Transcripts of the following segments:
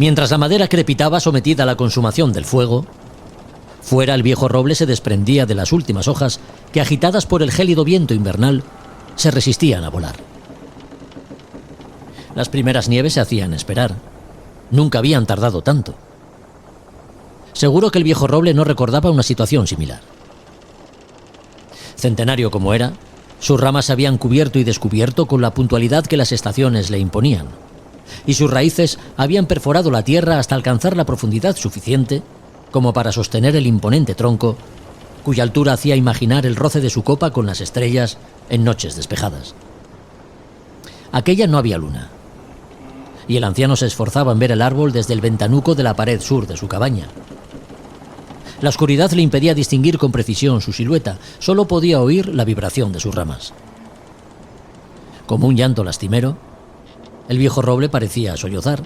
Mientras la madera crepitaba sometida a la consumación del fuego, fuera el viejo roble se desprendía de las últimas hojas que, agitadas por el gélido viento invernal, se resistían a volar. Las primeras nieves se hacían esperar. Nunca habían tardado tanto. Seguro que el viejo roble no recordaba una situación similar. Centenario como era, sus ramas se habían cubierto y descubierto con la puntualidad que las estaciones le imponían, y sus raíces habían perforado la tierra hasta alcanzar la profundidad suficiente como para sostener el imponente tronco, cuya altura hacía imaginar el roce de su copa con las estrellas en noches despejadas. Aquella no había luna, y el anciano se esforzaba en ver el árbol desde el ventanuco de la pared sur de su cabaña. La oscuridad le impedía distinguir con precisión su silueta, solo podía oír la vibración de sus ramas. Como un llanto lastimero, el viejo roble parecía sollozar,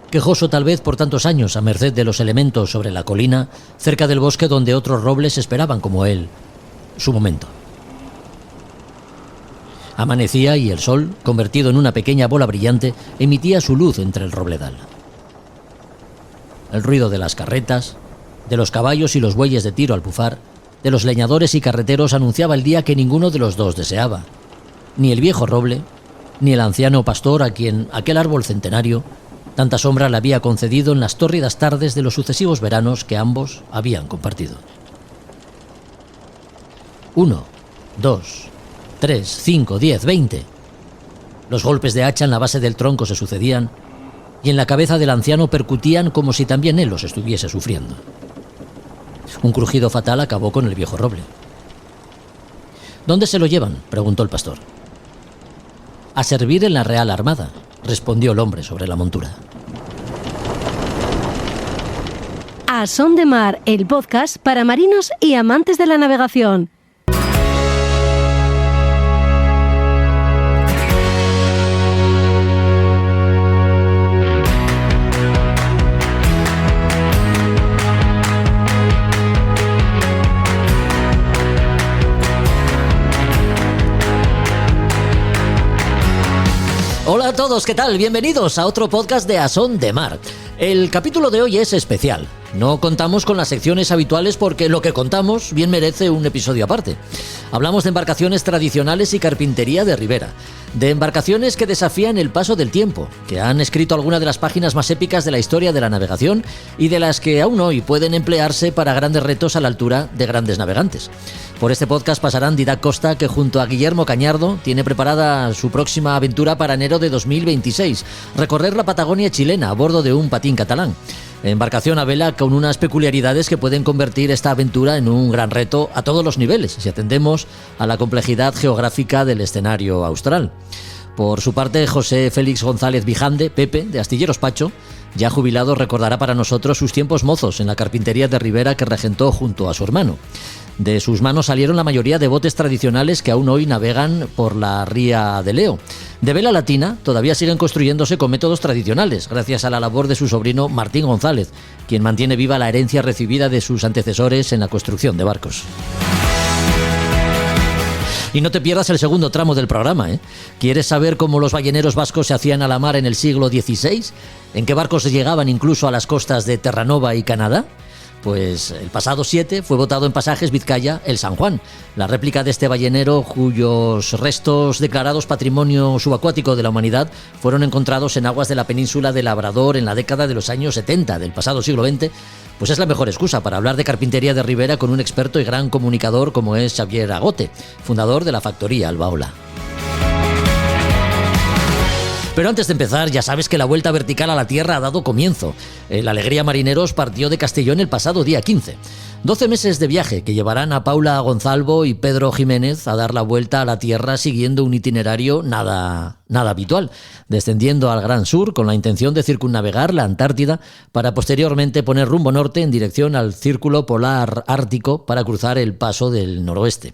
quejoso tal vez por tantos años a merced de los elementos sobre la colina, cerca del bosque donde otros robles esperaban como él su momento. Amanecía y el sol, convertido en una pequeña bola brillante, emitía su luz entre el robledal. El ruido de las carretas, de los caballos y los bueyes de tiro al bufar, de los leñadores y carreteros anunciaba el día que ninguno de los dos deseaba. Ni el viejo roble, ni el anciano pastor a quien aquel árbol centenario tanta sombra le había concedido en las tórridas tardes de los sucesivos veranos que ambos habían compartido. 1, 2, 3, 5, 10, 20. Los golpes de hacha en la base del tronco se sucedían y en la cabeza del anciano percutían como si también él los estuviese sufriendo. Un crujido fatal acabó con el viejo roble. ¿Dónde se lo llevan?, preguntó el pastor. A servir en la Real Armada, respondió el hombre sobre la montura. A Son de Mar, el podcast para marinos y amantes de la navegación. Hola a todos, ¿qué tal? Bienvenidos a otro podcast de A Son de Mar. El capítulo de hoy es especial. No contamos con las secciones habituales porque lo que contamos bien merece un episodio aparte. Hablamos de embarcaciones tradicionales y carpintería de ribera. De embarcaciones que desafían el paso del tiempo, que han escrito algunas de las páginas más épicas de la historia de la navegación y de las que aún hoy pueden emplearse para grandes retos a la altura de grandes navegantes. Por este podcast pasarán Didac Costa, que junto a Guillermo Cañardo tiene preparada su próxima aventura para enero de 2026, recorrer la Patagonia chilena a bordo de un patín catalán. Embarcación a vela con unas peculiaridades que pueden convertir esta aventura en un gran reto a todos los niveles, si atendemos a la complejidad geográfica del escenario austral. Por su parte, José Félix González Bijande, Pepe, de Astilleros Pacho, ya jubilado, recordará para nosotros sus tiempos mozos en la carpintería de ribera que regentó junto a su hermano. De sus manos salieron la mayoría de botes tradicionales que aún hoy navegan por la ría de Leo. De vela latina todavía siguen construyéndose con métodos tradicionales, gracias a la labor de su sobrino Martín González, quien mantiene viva la herencia recibida de sus antecesores en la construcción de barcos. Y no te pierdas el segundo tramo del programa, ¿eh? ¿Quieres saber cómo los balleneros vascos se hacían a la mar en el siglo XVI? ¿En qué barcos llegaban incluso a las costas de Terranova y Canadá? Pues el pasado 7 fue votado en Pasajes Vizcaya el San Juan, la réplica de este ballenero cuyos restos declarados Patrimonio Subacuático de la Humanidad fueron encontrados en aguas de la península de Labrador en la década de los años 70 del pasado siglo XX, pues es la mejor excusa para hablar de carpintería de ribera con un experto y gran comunicador como es Xavier Agote, fundador de la factoría Albaola. Pero antes de empezar, ya sabes que la vuelta vertical a la tierra ha dado comienzo. El Alegría Marineros partió de Castellón el pasado día 15. 12 meses de viaje que llevarán a Paula Gonzalvo y Pedro Jiménez a dar la vuelta a la tierra siguiendo un itinerario nada habitual, descendiendo al Gran Sur con la intención de circunnavegar la Antártida para posteriormente poner rumbo norte en dirección al Círculo Polar Ártico para cruzar el Paso del Noroeste.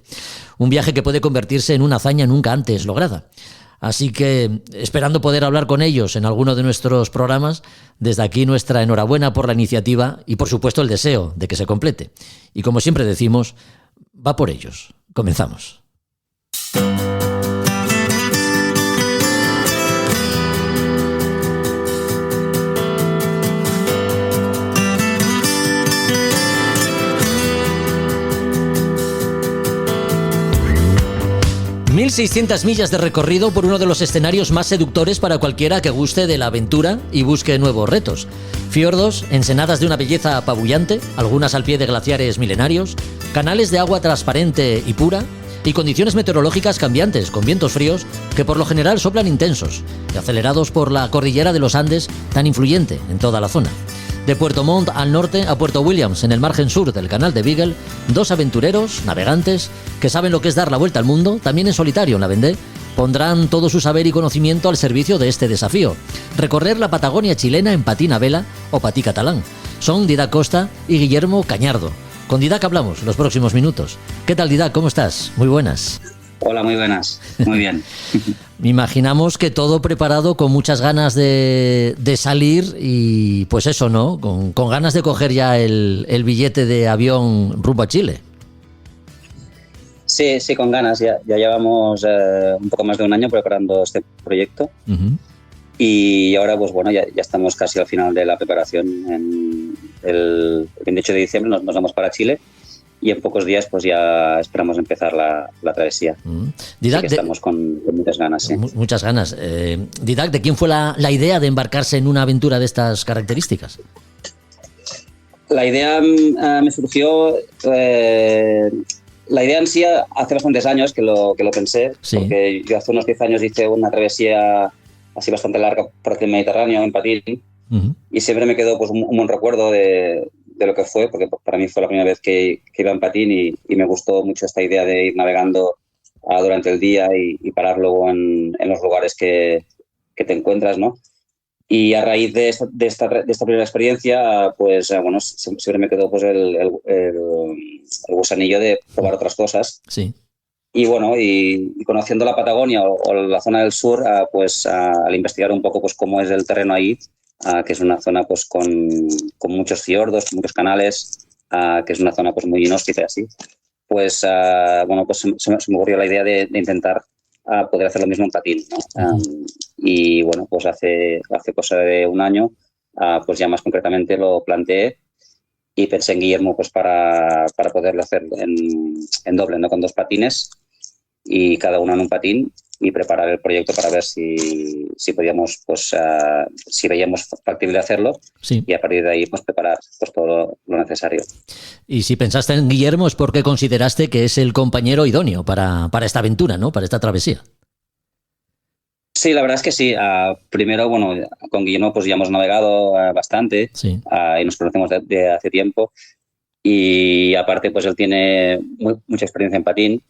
Un viaje que puede convertirse en una hazaña nunca antes lograda. Así que, esperando poder hablar con ellos en alguno de nuestros programas, desde aquí nuestra enhorabuena por la iniciativa y, por supuesto, el deseo de que se complete. Y como siempre decimos, va por ellos. Comenzamos. 1.600 millas de recorrido por uno de los escenarios más seductores para cualquiera que guste de la aventura y busque nuevos retos. Fiordos, ensenadas de una belleza apabullante, algunas al pie de glaciares milenarios, canales de agua transparente y pura, y condiciones meteorológicas cambiantes, con vientos fríos que por lo general soplan intensos y acelerados por la cordillera de los Andes, tan influyente en toda la zona. De Puerto Montt al norte a Puerto Williams, en el margen sur del canal de Beagle, dos aventureros, navegantes, que saben lo que es dar la vuelta al mundo, también en solitario en la Vendée, pondrán todo su saber y conocimiento al servicio de este desafío: recorrer la Patagonia chilena en patín a vela o patí catalán. Son Didac Costa y Guillermo Cañardo. Con Didac hablamos los próximos minutos. ¿Qué tal, Didac? ¿Cómo estás? Muy buenas. Hola, muy buenas. Muy bien. Imaginamos que todo preparado, con muchas ganas de salir y pues eso, ¿no? Con ganas de coger ya el billete de avión rumbo a Chile. Sí, con ganas. Ya llevamos un poco más de un año preparando este proyecto. Uh-huh. Y ahora, pues bueno, ya estamos casi al final de la preparación. El 28 de diciembre nos vamos para Chile y en pocos días pues ya esperamos empezar la travesía. Didac, sí que estamos con muchas ganas. ¿Sí? Muchas ganas. Didac, ¿de quién fue la idea de embarcarse en una aventura de estas características? La idea me surgió... la idea en sí hace bastantes años que lo pensé, sí. Porque yo hace unos 10 años hice una travesía así bastante larga por el Mediterráneo en patín. Uh-huh. Y siempre me quedó pues un buen recuerdo de lo que fue, porque para mí fue la primera vez que iba en patín y me gustó mucho esta idea de ir navegando durante el día y parar luego en los lugares que te encuentras, ¿no? Y a raíz de esta primera experiencia, pues bueno, siempre me quedó pues el gusanillo de probar otras cosas. Sí. Y bueno, y conociendo la Patagonia o la zona del sur, pues al investigar un poco pues cómo es el terreno ahí, que es una zona pues con muchos fiordos, con muchos canales, que es una zona pues muy inhóspita así, pues bueno, pues se me ocurrió la idea de intentar poder hacer lo mismo en patín, ¿no? Y bueno, pues hace cosa de un año, pues ya más concretamente lo planteé y pensé en Guillermo pues para poderlo hacer en doble, ¿no? Con dos patines y cada uno en un patín, y preparar el proyecto para ver si podíamos, pues si veíamos factible hacerlo, sí. Y a partir de ahí pues preparar pues todo lo necesario. Y si pensaste en Guillermo es porque consideraste que es el compañero idóneo para esta aventura, ¿no? Para esta travesía. Sí, la verdad es que sí. Primero, bueno, con Guillermo pues ya hemos navegado bastante, sí. Y nos conocemos de hace tiempo, y aparte pues él tiene mucha experiencia en patín.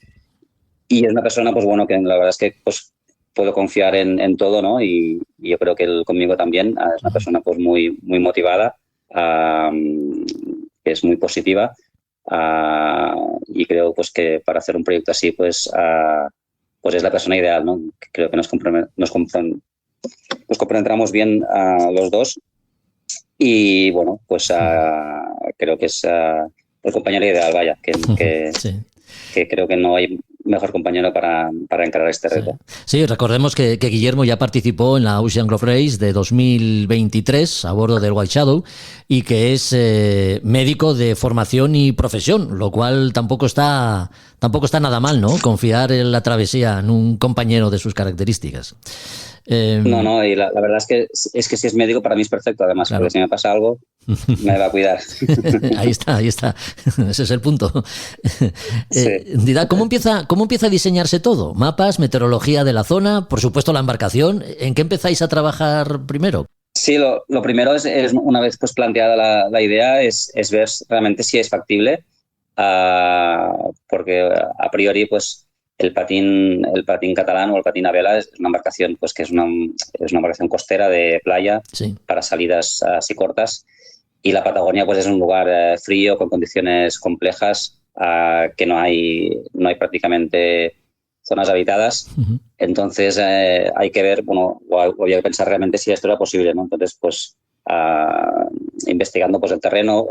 Y es una persona, pues bueno, que la verdad es que pues puedo confiar en todo, ¿no? Y yo creo que él conmigo también es una persona pues muy motivada, que es muy positiva, y creo pues que para hacer un proyecto así pues es la persona ideal, ¿no? Creo que nos complementamos bien los dos, y bueno, pues creo que es el compañero ideal, vaya, sí. Que creo que no hay mejor compañero para encarar este reto. Sí, recordemos que Guillermo ya participó en la Ocean Grove Race de 2023 a bordo del White Shadow, y que es médico de formación y profesión, lo cual tampoco está nada mal, ¿no? Confiar en la travesía en un compañero de sus características. No, y la verdad es que si es médico para mí es perfecto, además, claro. Porque si me pasa algo me va a cuidar. Ahí está, ese es el punto. Sí. Didac, ¿cómo empieza a diseñarse todo? Mapas, meteorología de la zona, por supuesto la embarcación. ¿En qué empezáis a trabajar primero? Sí, lo primero es una vez pues planteada la idea, es ver realmente si es factible, porque a priori pues el patín catalán o el patín a vela es una embarcación pues que es una embarcación costera de playa, sí. Para salidas así cortas, y la Patagonia pues es un lugar frío con condiciones complejas, que no hay prácticamente zonas habitadas. Uh-huh. Entonces hay que ver, bueno, o había que pensar realmente si esto era posible, ¿no? Entonces pues investigando pues el terreno,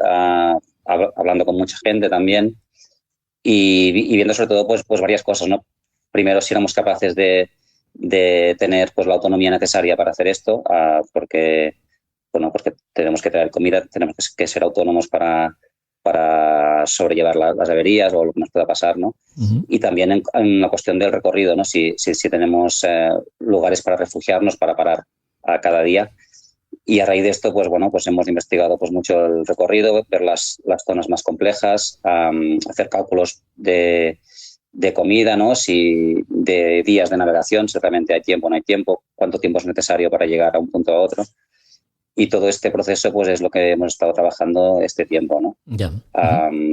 hablando con mucha gente también, y viendo sobre todo pues varias cosas, ¿no? Primero, si éramos capaces de tener pues la autonomía necesaria para hacer esto, porque tenemos que traer comida, tenemos que ser autónomos para para sobrellevar las averías o lo que nos pueda pasar, ¿no? Y también en la cuestión del recorrido, ¿no? Si tenemos lugares para refugiarnos, para parar a cada día. Y a raíz de esto, pues bueno, pues hemos investigado pues mucho el recorrido, ver las zonas más complejas, hacer cálculos de comida, ¿no? De días de navegación, si realmente hay tiempo o no hay tiempo, cuánto tiempo es necesario para llegar a un punto a otro. Y todo este proceso pues es lo que hemos estado trabajando este tiempo, ¿no? Ya.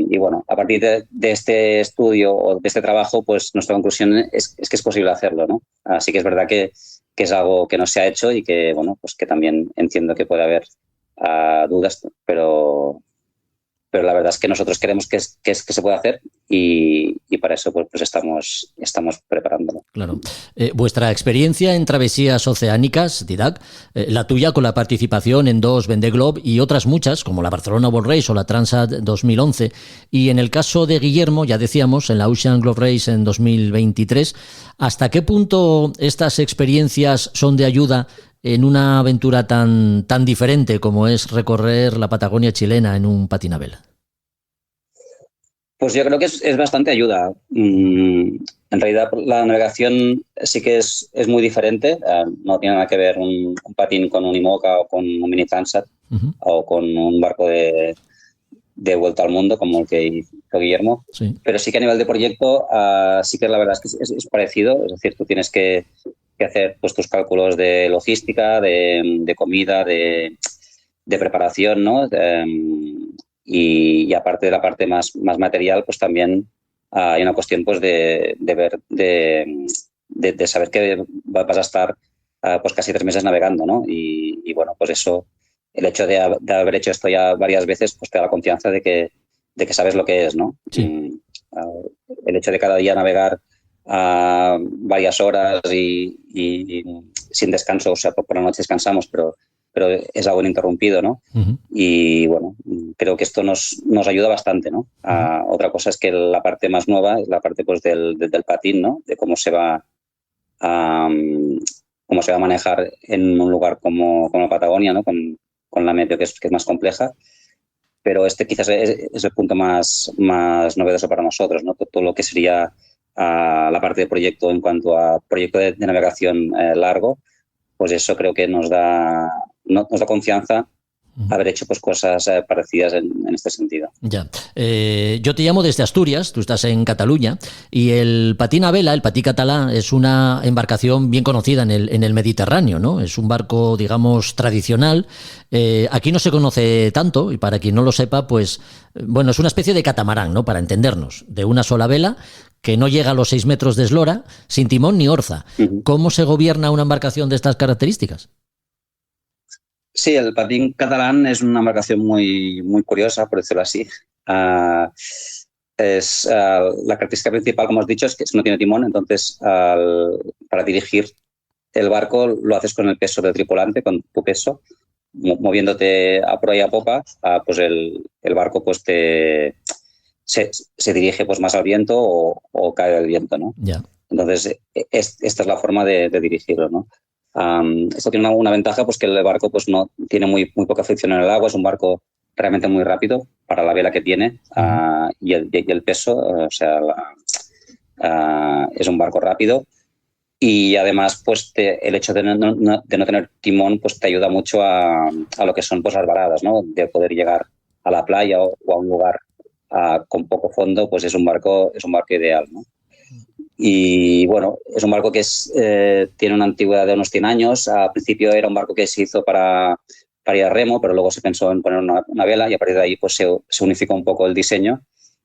Y bueno, a partir de este estudio o de este trabajo, pues nuestra conclusión es que es posible hacerlo, ¿no? Así que es verdad que es algo que no se ha hecho y que, bueno, pues que también entiendo que puede haber dudas, pero la verdad es que nosotros queremos que se pueda hacer y para eso pues estamos preparándolo. Claro. Vuestra experiencia en travesías oceánicas, Didac, la tuya con la participación en 2 Vendée Globe y otras muchas, como la Barcelona World Race o la Transat 2011, y en el caso de Guillermo, ya decíamos, en la Ocean Globe Race en 2023, ¿hasta qué punto estas experiencias son de ayuda en una aventura tan diferente como es recorrer la Patagonia chilena en un patín a vela? Pues yo creo que es bastante ayuda. En realidad la navegación sí que es muy diferente. No tiene nada que ver un patín con un IMOCA o con un mini Transat o con un barco de vuelta al mundo como el que hizo Guillermo. Sí. Pero sí que a nivel de proyecto sí que la verdad es que es parecido. Es decir, tú tienes que hacer pues tus cálculos de logística, de comida, de preparación, ¿no? Y aparte de la parte más material, pues también hay una cuestión pues de ver, de saber que vas a estar pues casi 3 meses navegando, ¿no? Y bueno, pues eso, el hecho de haber hecho esto ya varias veces, pues te da la confianza de que sabes lo que es, ¿no? Sí. El hecho de cada día navegar varias horas y sin descanso, o sea, por la noche descansamos, pero es algo ininterrumpido, ¿no? Y bueno, creo que esto nos ayuda bastante, ¿no? Otra cosa es que la parte más nueva es la parte pues del patín, ¿no? De cómo se va a manejar en un lugar como la Patagonia, ¿no? Con la meteo que es más compleja. Pero este quizás es el punto más novedoso para nosotros, ¿no? Todo lo que sería la parte de proyecto en cuanto a proyecto de navegación largo, pues eso creo que nos da confianza haber hecho pues cosas parecidas en este sentido. Ya. Yo te llamo desde Asturias, tú estás en Cataluña, y el patín a vela, el patí catalán, es una embarcación bien conocida en el Mediterráneo, ¿no? Es un barco, digamos, tradicional. Aquí no se conoce tanto, y para quien no lo sepa, pues, bueno, es una especie de catamarán, ¿no? Para entendernos, de una sola vela, que no llega a los 6 metros de eslora, sin timón ni orza. ¿Cómo se gobierna una embarcación de estas características? Sí, el patín catalán es una embarcación muy curiosa, por decirlo así. La característica principal, como has dicho, es que no tiene timón, entonces para dirigir el barco lo haces con el peso del tripulante, con tu peso, moviéndote a proa y a popa, pues el barco pues se dirige pues más al viento o cae del viento, ¿no? Yeah. Entonces, esta es la forma de dirigirlo, ¿no? Esto tiene una ventaja, pues que el barco pues no tiene muy poca fricción en el agua, es un barco realmente muy rápido para la vela que tiene y el peso, o sea, es un barco rápido y además pues el hecho de no tener timón pues te ayuda mucho a lo que son pues las varadas, ¿no? De poder llegar a la playa o a un lugar con poco fondo, pues es un barco ideal, ¿no? Y bueno, es un barco que tiene una antigüedad de unos 100 años. Al principio era un barco que se hizo para ir a remo, pero luego se pensó en poner una vela y a partir de ahí pues se unificó un poco el diseño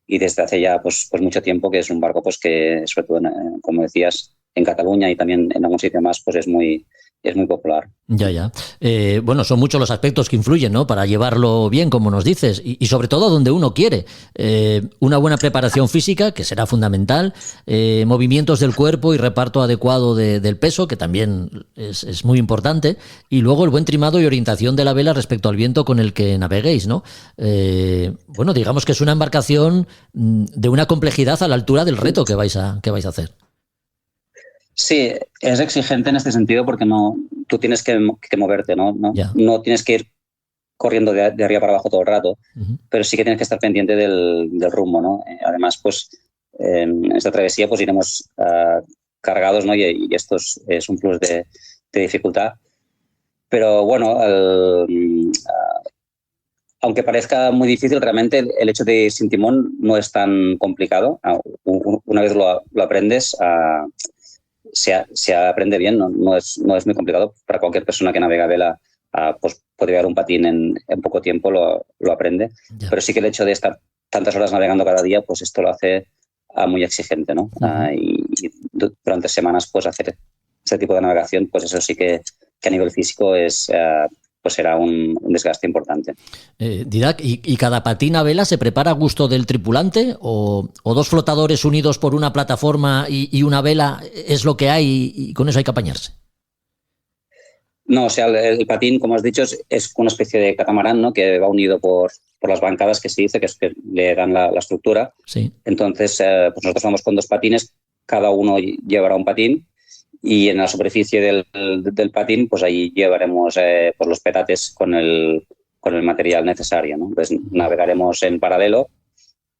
y desde hace ya pues mucho tiempo que es un barco pues que sobre todo, como decías, en Cataluña y también en algún sitio más pues es muy popular. Ya. Bueno, son muchos los aspectos que influyen, ¿no? Para llevarlo bien, como nos dices, y sobre todo donde uno quiere. Una buena preparación física, que será fundamental, movimientos del cuerpo y reparto adecuado del peso, que también es muy importante, y luego el buen trimado y orientación de la vela respecto al viento con el que naveguéis, ¿no? Bueno, digamos que es una embarcación de una complejidad a la altura del reto que vais a hacer. Sí, es exigente en este sentido porque tú tienes que moverte, ¿no? Yeah. No tienes que ir corriendo de arriba para abajo todo el rato, pero sí que tienes que estar pendiente del rumbo, ¿no? Además, pues en esta travesía pues iremos cargados, ¿no? Y esto es un plus de dificultad. Pero bueno, aunque parezca muy difícil, realmente el hecho de ir sin timón no es tan complicado. Una vez lo aprendes, se aprende bien, no es muy complicado. Para cualquier persona que navega a vela, pues puede llevar un patín en poco tiempo, lo aprende. Ya. Pero sí que el hecho de estar tantas horas navegando cada día, pues esto lo hace muy exigente, ¿no? Y durante semanas, pues hacer este tipo de navegación, pues eso sí que a nivel físico pues será un desgaste importante. Didac, ¿y cada patín a vela se prepara a gusto del tripulante o dos flotadores unidos por una plataforma y una vela es lo que hay y con eso hay que apañarse? No, o sea, el patín, como has dicho, es una especie de catamarán, ¿no? Que va unido por las bancadas, que se dice, que es que le dan la estructura. Sí. Entonces, pues nosotros vamos con 2 patines, cada uno llevará un patín y en la superficie del patín, pues ahí llevaremos pues los petates con el material necesario, ¿no? Entonces navegaremos en paralelo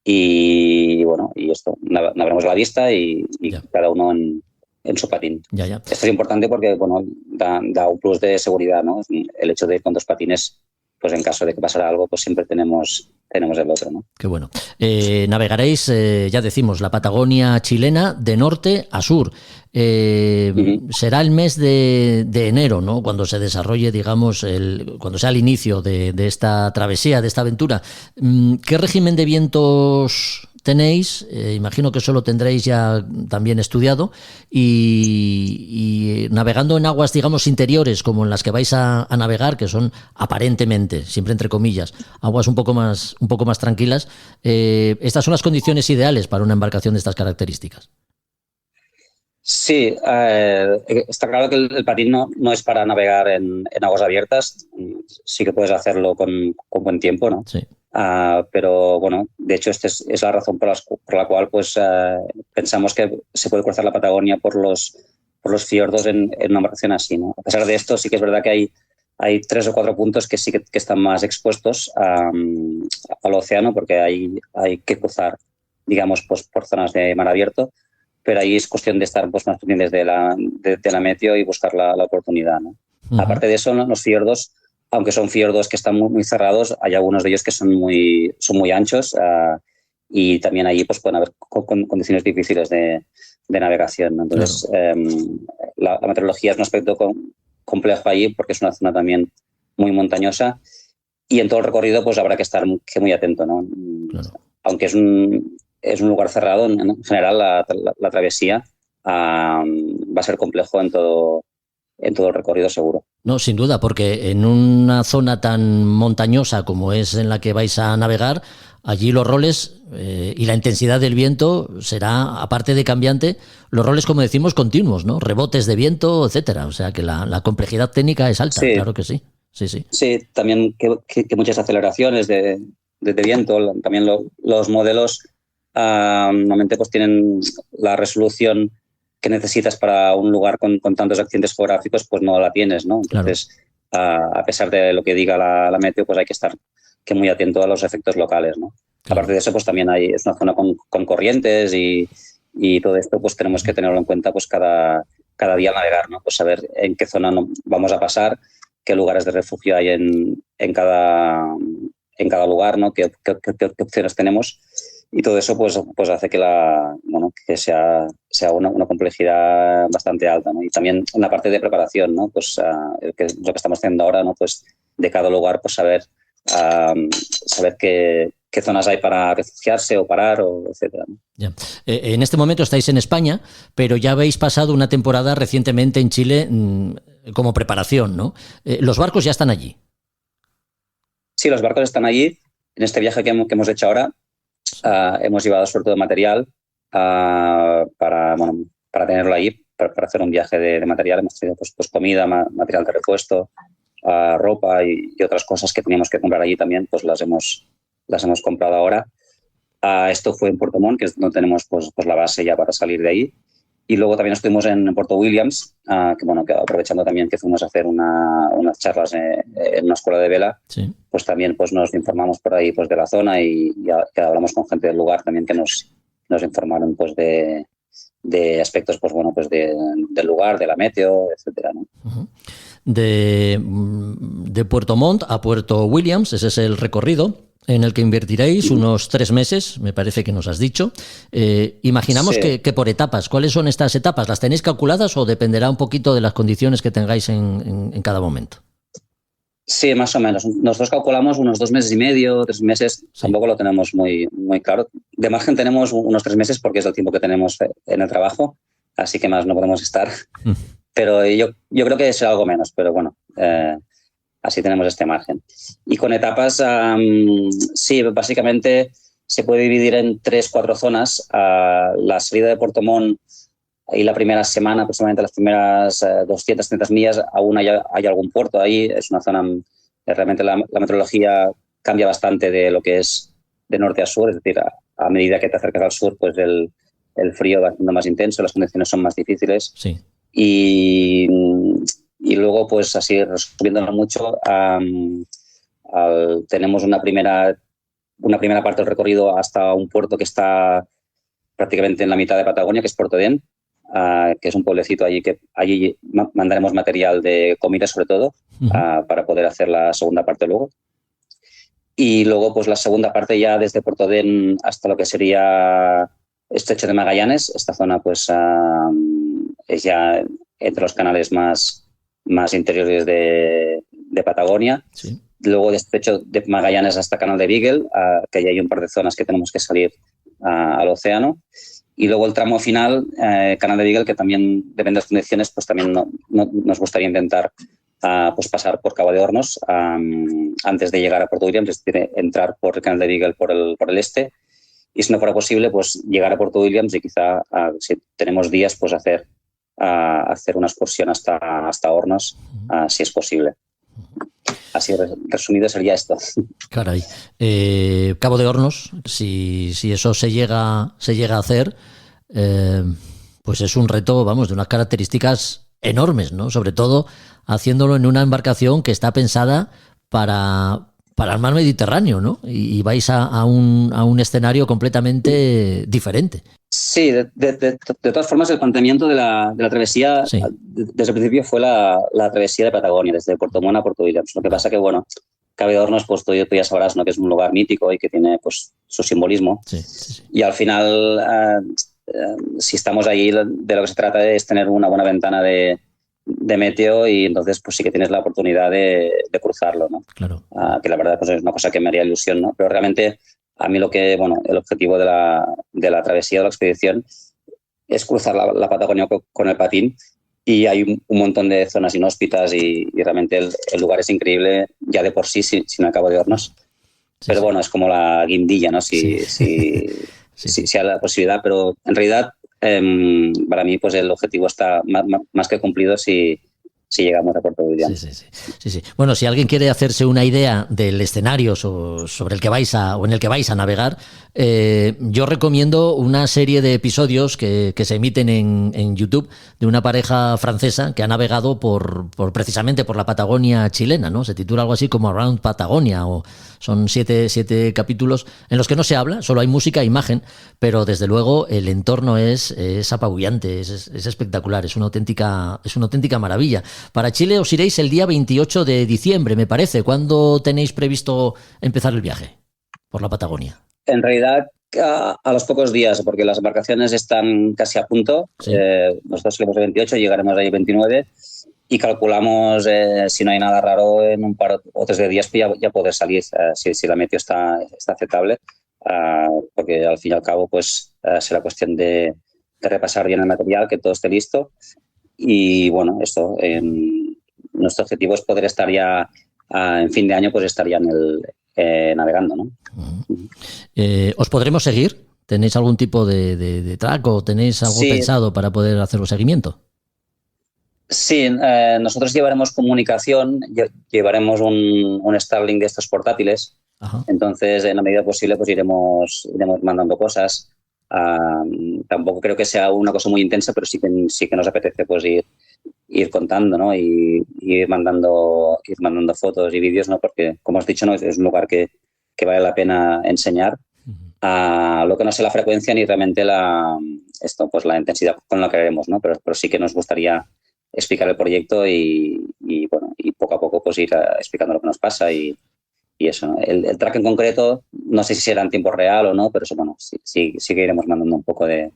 y bueno, y esto, navegaremos a la vista y cada uno en su patín. Ya. Esto es importante porque bueno, da un plus de seguridad, ¿no? El hecho de ir con 2 patines, pues en caso de que pasara algo, pues siempre tenemos el otro, ¿no? Qué bueno. Navegaréis, ya decimos, la Patagonia chilena de norte a sur. Será el mes de enero, ¿no? Cuando se desarrolle, digamos, cuando sea el inicio de esta travesía, de esta aventura. ¿Qué régimen de vientos tenéis? Imagino que eso lo tendréis ya también estudiado y navegando en aguas, digamos, interiores como en las que vais a navegar, que son aparentemente, siempre entre comillas, aguas un poco más tranquilas. Estas son las condiciones ideales para una embarcación de estas características. Sí, está claro que el patín no es para navegar en aguas abiertas. Sí que puedes hacerlo con buen tiempo, ¿no? Sí. Pero bueno, de hecho esta es la razón por la cual pues pensamos que se puede cruzar la Patagonia por los fiordos en una embarcación así, ¿no? A pesar de esto, sí que es verdad que hay 3 o 4 puntos que sí que están más expuestos al océano porque hay que cruzar, digamos, pues por zonas de mar abierto, pero ahí es cuestión de estar pues más pendientes de la meteo y buscar la oportunidad, ¿no? Aparte de eso, los fiordos, aunque son fiordos que están muy cerrados, hay algunos de ellos que son muy anchos y también allí pues pueden haber condiciones difíciles de navegación, ¿no? Entonces, claro. La meteorología es un aspecto complejo allí porque es una zona también muy montañosa y en todo el recorrido pues habrá que estar muy atento, ¿no? Claro. Aunque es un lugar cerrado, en general la travesía va a ser complejo en todo el recorrido seguro. No, sin duda, porque en una zona tan montañosa como es en la que vais a navegar, allí los roles y la intensidad del viento será, aparte de cambiante, los roles, como decimos, continuos, ¿no? Rebotes de viento, etcétera. O sea que la complejidad técnica es alta, sí. Claro que sí. Sí. Sí, también que muchas aceleraciones de viento, también los modelos normalmente pues tienen la resolución que necesitas para un lugar con tantos accidentes geográficos, pues no la tienes, ¿no? Entonces, claro. A pesar de lo que diga la meteo, pues hay que estar muy atento a los efectos locales, ¿no? Claro. Aparte de eso, pues también es una zona con corrientes y todo esto, pues tenemos que tenerlo en cuenta pues cada día al navegar, ¿no? Pues saber en qué zona vamos a pasar, qué lugares de refugio hay en cada lugar, ¿no? Qué opciones tenemos. Y todo eso pues hace que sea una complejidad bastante alta, ¿no? Y también en la parte de preparación, ¿no? Pues lo que estamos haciendo ahora, ¿no? Pues de cada lugar pues saber qué zonas hay para refugiarse o parar, etcétera, ¿no? Ya. En este momento estáis en España, pero ya habéis pasado una temporada recientemente en Chile como preparación, ¿no? Los barcos ya están allí. Sí, los barcos están allí. En este viaje que hemos hecho ahora, hemos llevado sobre todo material para tenerlo ahí, para hacer un viaje de material. Hemos tenido pues comida, material de repuesto, ropa y otras cosas que teníamos que comprar allí también, pues las hemos comprado ahora. Esto fue en Puerto Montt, que es donde tenemos pues la base ya para salir de ahí. Y luego también estuvimos en Puerto Williams, que aprovechando también que fuimos a hacer unas charlas en una escuela de vela, sí. Pues también pues nos informamos por ahí pues de la zona y ya hablamos con gente del lugar también que nos informaron pues de aspectos pues bueno pues del lugar, de la meteo, etcétera, ¿no? Uh-huh. De Puerto Montt a Puerto Williams, ese es el recorrido en el que invertiréis unos 3 meses, me parece que nos has dicho. Imaginamos Sí. que por etapas. ¿Cuáles son estas etapas? ¿Las tenéis calculadas o dependerá un poquito de las condiciones que tengáis en cada momento? Sí, más o menos. Nosotros calculamos unos 2 meses y medio, 3 meses. Sí. Tampoco lo tenemos muy, muy claro. De margen tenemos unos 3 meses porque es el tiempo que tenemos en el trabajo, así que más no podemos estar. Pero yo creo que es algo menos, pero bueno, así tenemos este margen. Y con etapas, sí, básicamente se puede dividir en 3-4 zonas. La salida de Puerto Montt y la primera semana, aproximadamente las primeras 200-300 millas, aún hay algún puerto ahí. Es una zona, realmente la meteorología cambia bastante de lo que es de norte a sur, es decir, a medida que te acercas al sur, pues el frío va siendo más intenso, las condiciones son más difíciles. Sí. Y luego, pues así, resumiéndolo mucho, tenemos una primera parte del recorrido hasta un puerto que está prácticamente en la mitad de Patagonia, que es Puerto Dent, que es un pueblecito allí que allí mandaremos material de comida sobre todo, para poder hacer la segunda parte luego. Y luego, pues la segunda parte ya desde Puerto Dent hasta lo que sería Estrecho de Magallanes. Esta zona pues es ya entre los canales más interiores de Patagonia. Sí. Luego de Estrecho de Magallanes hasta Canal de Beagle, que ya hay un par de zonas que tenemos que salir al océano. Y luego el tramo final, Canal de Beagle, que también, depende de las condiciones, pues también nos gustaría intentar pues pasar por Cabo de Hornos antes de llegar a Puerto Williams, es decir, entrar por el Canal de Beagle por el este. Y si no fuera posible, pues llegar a Puerto Williams y quizá, si tenemos días, pues hacer una excursión hasta Hornos, si es posible. Así resumido sería esto. Caray. Cabo de Hornos, si eso se llega a hacer, pues es un reto, vamos, de unas características enormes, ¿no? Sobre todo haciéndolo en una embarcación que está pensada para el mar Mediterráneo, ¿no? Y vais a un escenario completamente diferente. Sí, de todas formas, el planteamiento de la travesía, Sí. Desde el principio fue la travesía de Patagonia, desde Puerto Montt a Puerto Williams. Lo que pasa que, bueno, Cabo de Hornos, pues tú ya sabrás, ¿no?, que es un lugar mítico y que tiene pues su simbolismo. Sí, sí, sí. Y al final, si estamos ahí, de lo que se trata es tener una buena ventana de meteo y entonces pues sí que tienes la oportunidad de cruzarlo, ¿no? Claro. Que la verdad pues es una cosa que me haría ilusión, ¿no? Pero realmente a mí el objetivo de la travesía de la expedición es cruzar la Patagonia con el patín, y hay un montón de zonas inhóspitas y realmente el lugar es increíble ya de por sí, sin el Cabo de Hornos. Sí, pero sí. bueno, es como la guindilla, ¿no? Si hay la posibilidad, pero en realidad para mí pues el objetivo está más que cumplido si llegamos a Puerto Williams. Sí. Bueno, si alguien quiere hacerse una idea del escenario sobre el que vais o en el que vais a navegar, yo recomiendo una serie de episodios que se emiten en YouTube de una pareja francesa que ha navegado precisamente por la Patagonia chilena, ¿no? Se titula algo así como Around Patagonia, o son 7 capítulos en los que no se habla, solo hay música e imagen, pero desde luego el entorno es apabullante, es espectacular, es una auténtica maravilla. Para Chile os iréis el día 28 de diciembre, me parece. ¿Cuándo tenéis previsto empezar el viaje por la Patagonia? En realidad, a los pocos días, porque las embarcaciones están casi a punto. Sí. Nosotros salimos el 28, llegaremos ahí el 29 y calculamos, si no hay nada raro, en un par o 3 de días ya poder salir, si la meteo está aceptable, porque al fin y al cabo pues será cuestión de repasar bien el material, que todo esté listo. Y bueno, nuestro objetivo es poder estar ya en fin de año, pues estarían navegando, ¿no? ¿Os podremos seguir? ¿Tenéis algún tipo de track o tenéis algo pensado para poder hacer un seguimiento? Sí, nosotros llevaremos comunicación, llevaremos un Starlink de estos portátiles. Ajá. Entonces, en la medida posible, pues iremos mandando cosas. Tampoco creo que sea una cosa muy intensa, pero sí que nos apetece pues ir contando, ¿no? Y ir mandando fotos y vídeos, ¿no? Porque, como has dicho, ¿no? Es un lugar que vale la pena enseñar. Lo que no sé la frecuencia ni realmente la intensidad con la que haremos, ¿no? Pero sí que nos gustaría explicar el proyecto y poco a poco pues ir explicando lo que nos pasa y eso, ¿no? El track en concreto no sé si será en tiempo real o no, pero eso, bueno, sí que iremos mandando un poco de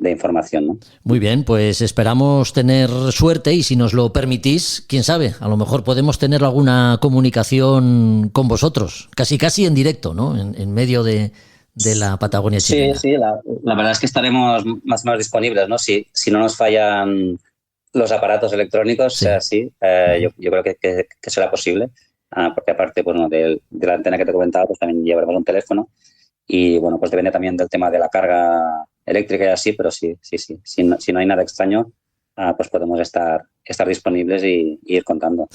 información, ¿no? Muy bien, pues esperamos tener suerte y si nos lo permitís, quién sabe, a lo mejor podemos tener alguna comunicación con vosotros, casi en directo, ¿no? En medio de la Patagonia chilena. Sí, la verdad es que estaremos más o menos disponibles, ¿no? Si no nos fallan los aparatos electrónicos, Sí. sea así, yo creo que será posible, porque aparte pues, de la antena que te comentaba, pues también llevaremos un teléfono y bueno, pues depende también del tema de la carga eléctrica y así, pero sí. Si no hay nada extraño, pues podemos estar disponibles y ir contando.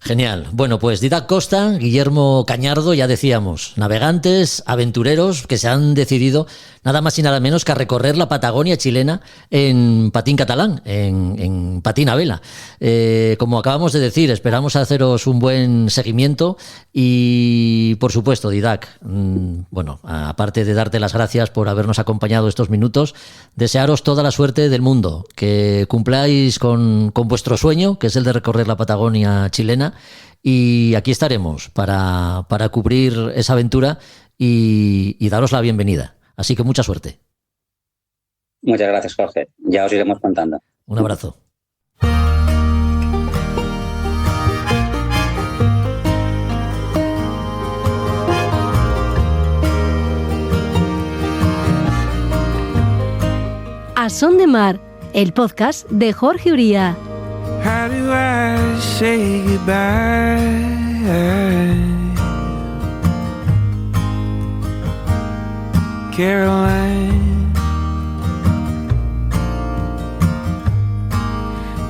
Genial. Bueno, pues Didac Costa, Guillermo Cañardo, ya decíamos, navegantes, aventureros que se han decidido nada más y nada menos que a recorrer la Patagonia chilena en patín catalán, en patín a vela. Como acabamos de decir, esperamos haceros un buen seguimiento y, por supuesto, Didac, bueno, aparte de darte las gracias por habernos acompañado estos minutos, desearos toda la suerte del mundo, que cumpláis con vuestro sueño, que es el de recorrer la Patagonia chilena, y aquí estaremos para cubrir esa aventura y daros la bienvenida. Así que mucha suerte. Muchas gracias, Jorge. Ya os iremos contando. Un abrazo. A Son de Mar, el podcast de Jorge Uría. How do I say goodbye? Caroline,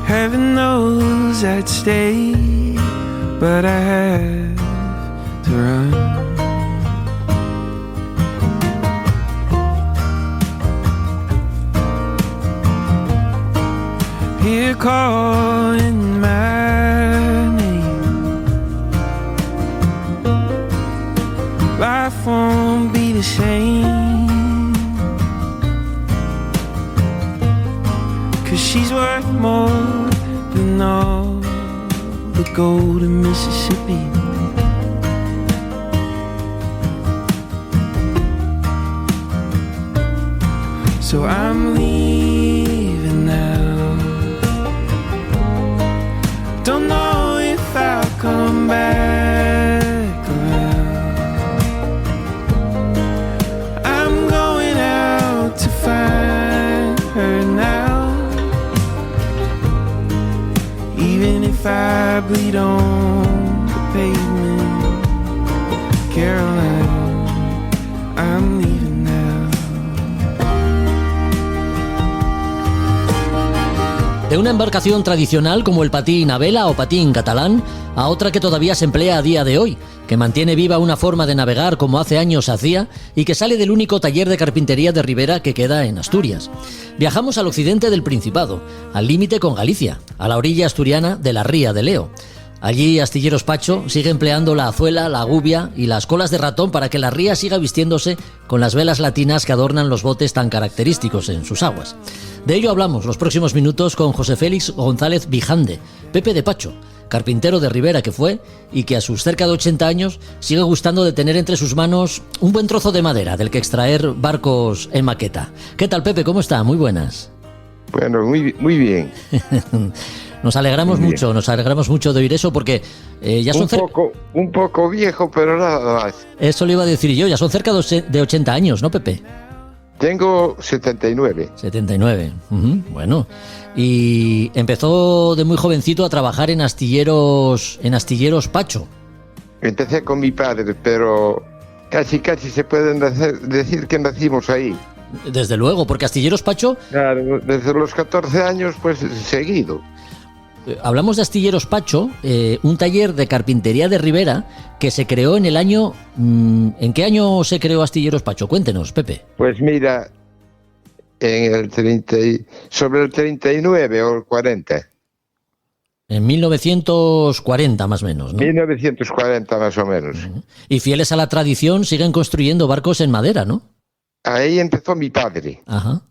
heaven knows I'd stay, but I have to run. Here calling my name, life won't be the same, 'cause she's worth more than all the gold in Mississippi. So I'm leaving now. Don't know if I'll come back around. I'm going out to find her now, even if I bleed on the pavement. Caroline, I'm leaving now. De una embarcación tradicional como el patín a vela o patín catalán a otra que todavía se emplea a día de hoy, que mantiene viva una forma de navegar como hace años se hacía y que sale del único taller de carpintería de Ribera que queda en Asturias. Viajamos al occidente del Principado, al límite con Galicia, a la orilla asturiana de la Ría de Leo. Allí Astilleros Pacho sigue empleando la azuela, la gubia y las colas de ratón para que la ría siga vistiéndose con las velas latinas que adornan los botes tan característicos en sus aguas. De ello hablamos los próximos minutos con José Félix González Vijande, Pepe de Pacho, carpintero de Ribera que fue y que a sus cerca de 80 años sigue gustando de tener entre sus manos un buen trozo de madera del que extraer barcos en maqueta. ¿Qué tal, Pepe? ¿Cómo está? Muy buenas. Bueno, muy bien. Nos alegramos mucho de oír eso porque ya son un poco viejo, pero nada más. Eso le iba a decir yo, ya son cerca de 80 años, ¿no, Pepe? Tengo 79. 79, bueno. Y empezó de muy jovencito a trabajar en astilleros Pacho. Empecé con mi padre, pero casi se pueden decir que nacimos ahí. Desde luego, porque Astilleros Pacho... Claro, desde los 14 años, pues seguido. Hablamos de Astilleros Pacho, un taller de carpintería de Ribera que se creó en el año... ¿En qué año se creó Astilleros Pacho? Cuéntenos, Pepe. Pues mira, en el 30, sobre el 39 o el 40. En 1940 más o menos, ¿no? 1940 más o menos. Y fieles a la tradición siguen construyendo barcos en madera, ¿no? Ahí empezó mi padre. Ajá,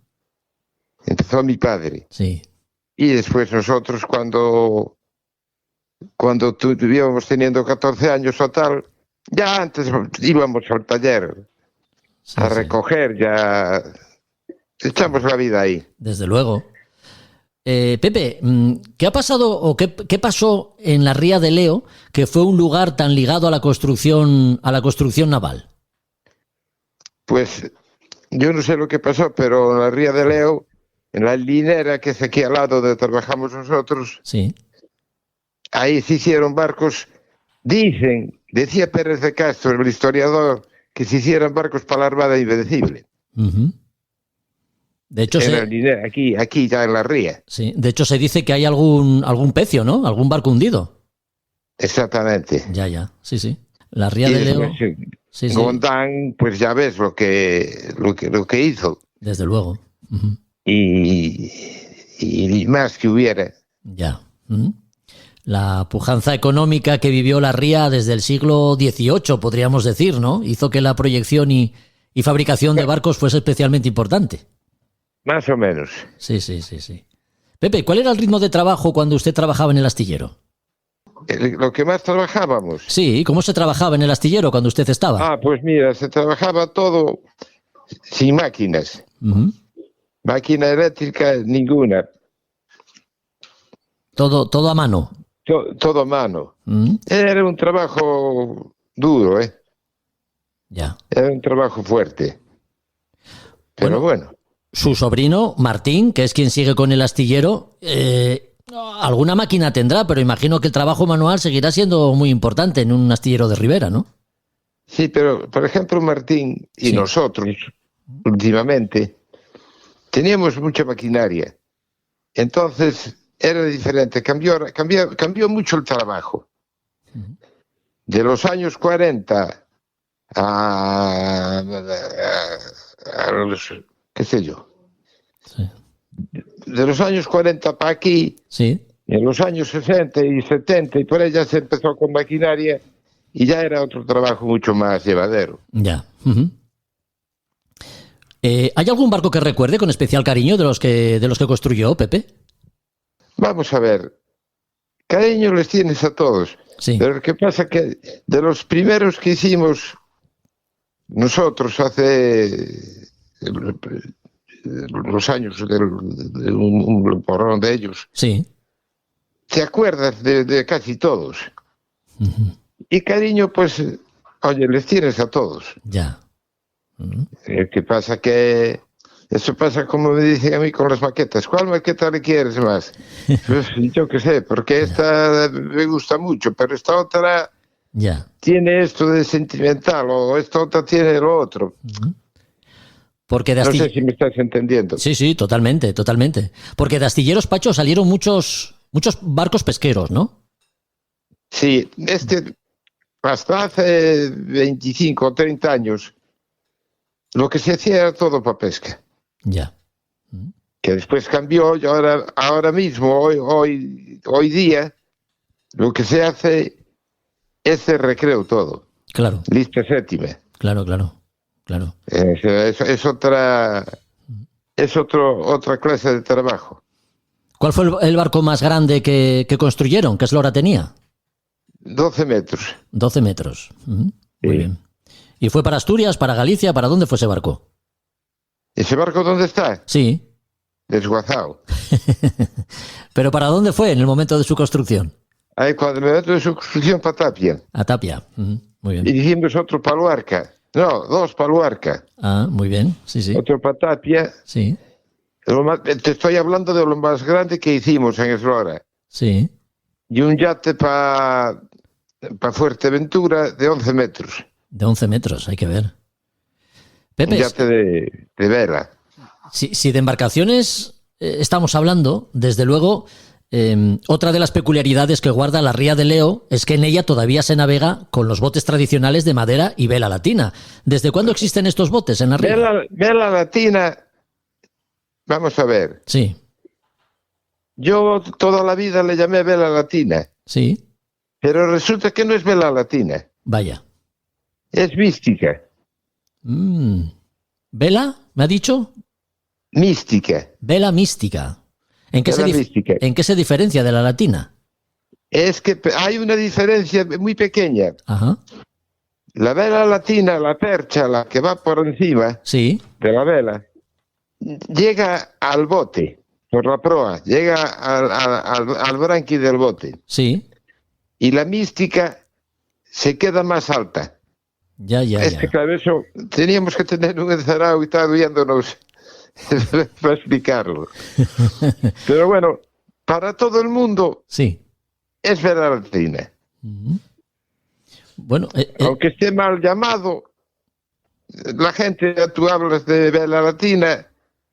Empezó mi padre. sí. Y después nosotros cuando íbamos teniendo 14 años o tal, ya antes íbamos al taller Sí, a sí. recoger, ya echamos la vida ahí. Desde luego. Pepe, ¿qué ha pasado o qué pasó en la Ría de Leo, que fue un lugar tan ligado a la construcción naval? Pues yo no sé lo que pasó, pero en la Ría de Leo, en la linera que es aquí al lado donde trabajamos nosotros, Sí. ahí se hicieron barcos, decía Pérez de Castro, el historiador, que se hicieron barcos para la Armada Invencible. Ujú. De hecho, En la linera, aquí ya en la ría. sí, de hecho se dice que hay algún pecio, ¿no? Algún barco hundido. Exactamente. Ya, sí. La Ría Y de Leo, después, sí, Gondán, pues ya ves lo que hizo. desde luego. Ujú. Y más que hubiera. Ya. Ujú. La pujanza económica que vivió la Ría desde el siglo XVIII, podríamos decir, ¿no? Hizo que la proyección y fabricación de barcos fuese especialmente importante. Más o menos. Sí. Pepe, ¿cuál era el ritmo de trabajo cuando usted trabajaba en el astillero? Lo que más trabajábamos. Sí, ¿cómo se trabajaba en el astillero cuando usted estaba? Pues mira, se trabajaba todo sin máquinas. Ujú. Máquina eléctrica, ninguna. Todo a mano. Todo a mano. Ujú. Era un trabajo duro, ¿eh? Ya. Era un trabajo fuerte. Pero bueno. Su sobrino, Martín, que es quien sigue con el astillero, alguna máquina tendrá, pero imagino que el trabajo manual seguirá siendo muy importante en un astillero de Ribera, ¿no? Sí, pero por ejemplo Martín y Sí. nosotros últimamente teníamos mucha maquinaria. Entonces era diferente, cambió mucho el trabajo. De los años 40 a los, qué sé yo, Sí. de los años 40 para aquí, Sí. en los años 60 y 70 y por ahí ya se empezó con maquinaria y ya era otro trabajo mucho más llevadero. Ya. Ujú. ¿Hay algún barco que recuerde con especial cariño de los que construyó, Pepe? Vamos a ver, cariño les tienes a todos, Sí. pero lo que pasa que de los primeros que hicimos nosotros hace los años de un porrón de ellos, Sí. te acuerdas de casi todos. Ujú. Y cariño, pues, oye, les tienes a todos. Ya. Ujú. ¿Qué pasa? Que eso pasa como me dicen a mí con las maquetas. ¿Cuál maqueta le quieres más? Pues, yo qué sé, porque esta me gusta mucho, pero esta otra Ya. tiene esto de sentimental o esta otra tiene lo otro. Porque de No sé astilleros... si me estás entendiendo. Sí, totalmente. Porque de astilleros, Pacho, salieron muchos barcos pesqueros, ¿no? Sí, hasta hace 25 o 30 años lo que se hacía era todo para pesca. Ya. Que después cambió y ahora mismo, hoy día, lo que se hace es el recreo todo. Claro, Lista séptima. claro. Es otra clase de trabajo. ¿Cuál fue el barco más grande que construyeron? ¿Qué eslora tenía? 12 metros. 12 metros. Ujú. Muy Sí. bien. ¿Y fue para Asturias, para Galicia? ¿Para dónde fue ese barco? ¿Ese barco dónde está? Sí. Desguazado. ¿Pero para dónde fue en el momento de su construcción? Ahí cuando me meto de su construcción para Tapia. A Tapia. Ujú. Muy Y bien. dijimos otro para Luarca. No, dos para Luarca. Muy bien. Sí. Otro para Tapia. Sí. Te estoy hablando de lo más grande que hicimos en Eslora. Sí. Y un yate para Fuerteventura de 11 metros. De 11 metros, hay que ver. Un Pepe, yate de vela. si de embarcaciones estamos hablando, desde luego, otra de las peculiaridades que guarda la Ría de Leo es que en ella todavía se navega con los botes tradicionales de madera y vela latina. ¿Desde cuándo existen estos botes en la ría? Vela latina vamos a ver. Sí, Yo toda la vida le llamé vela latina, sí. pero resulta que no es vela latina, Vaya. es mística. ¿Vela? ¿Me ha dicho? Mística. Vela mística. ¿En qué, Vela mística. ¿En qué se diferencia de la latina? Es que hay una diferencia muy pequeña. Ajá. La vela latina, la percha, la que va por encima Sí, de la vela, llega al bote, por la proa, llega al branqui del bote. sí. Y la mística se queda más alta. Ya, Es que ya. claro, eso teníamos que tener un encerado y estar viéndonos para explicarlo. Pero bueno, para todo el mundo Sí. es vela latina. Bueno, Aunque esté mal llamado, la gente, tú hablas de vela latina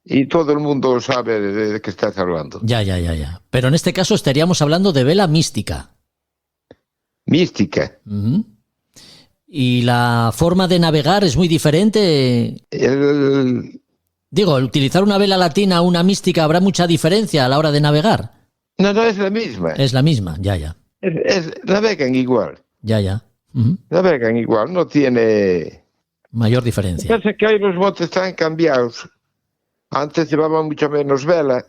y todo el mundo sabe de qué estás hablando. ya. Pero en este caso estaríamos hablando de vela mística. Mística. Ujú. Y la forma de navegar es muy diferente. Digo, al utilizar una vela latina o una mística, ¿habrá mucha diferencia a la hora de navegar? No, es la misma. Es la misma, ya. Navegan igual. Ya. Ujú. Navegan igual, no tiene... Mayor Lo que diferencia. pasa es que hoy los botes están cambiados. Antes llevaban mucho menos vela.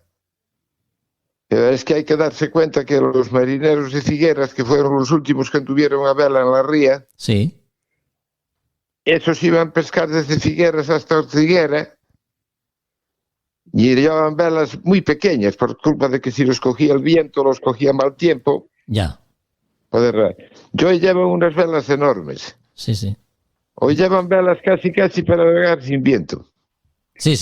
Pero es que hay que darse cuenta que los marineros de Figueras, que fueron los últimos que tuvieron a vela en la ría, Sí, esos iban a pescar desde Figueras hasta Ortiguera y llevaban velas muy pequeñas por culpa de que si los cogía el viento, los cogía mal tiempo. ya. Yo hoy llevo unas velas enormes. Sí. Hoy llevan velas casi para navegar sin viento. Sí.